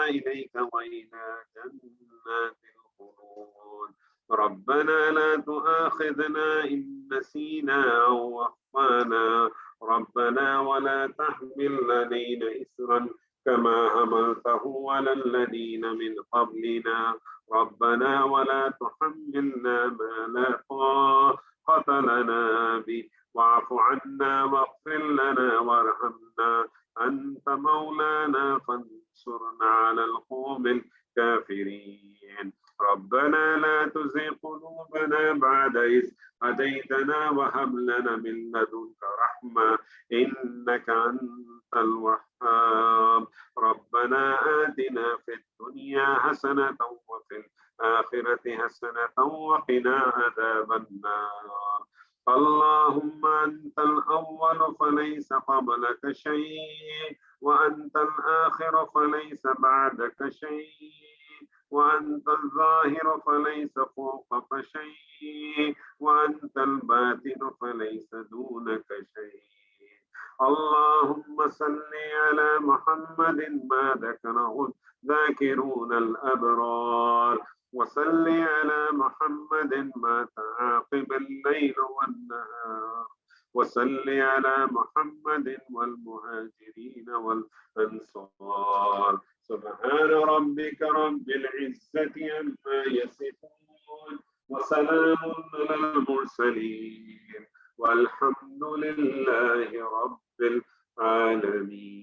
إليك وإلى جنات الخلود. ربنا لا تؤاخذنا إن نسينا أو أخطأنا. ربنا ولا تحمل علينا إصرا كما حملته على الذين من قبلنا. ربنا ولا تحملنا ما لا طاقة لنا به واعف عنا واغفر لنا وارحمنا أنت مولانا فانصرنا على القوم الكافرين. ربنا لا تزغ قلوبنا بعد إذ هديتنا وهب لنا من لدنك رحمة إنك أنت الوهاب. ربنا آتنا في الدنيا حسنة وفي الآخرة حسنة وقنا عذاب النار. اللهم أنت الأول فليس قبلك شيء وأنت الآخر فليس بعدك شيء وأنت الظاهر فليس فوقك شيء وأنت الباطن فليس دونك شيء. اللهم صل على محمد ما ذكره الذاكرون الأبرار وصل على محمد ما تعاقب الليل والنهار وصل على محمد والمهاجرين والأنصار. سبحان ربك رب العزة عما يصفون وسلام على المرسلين والحمد لله رب العالمين.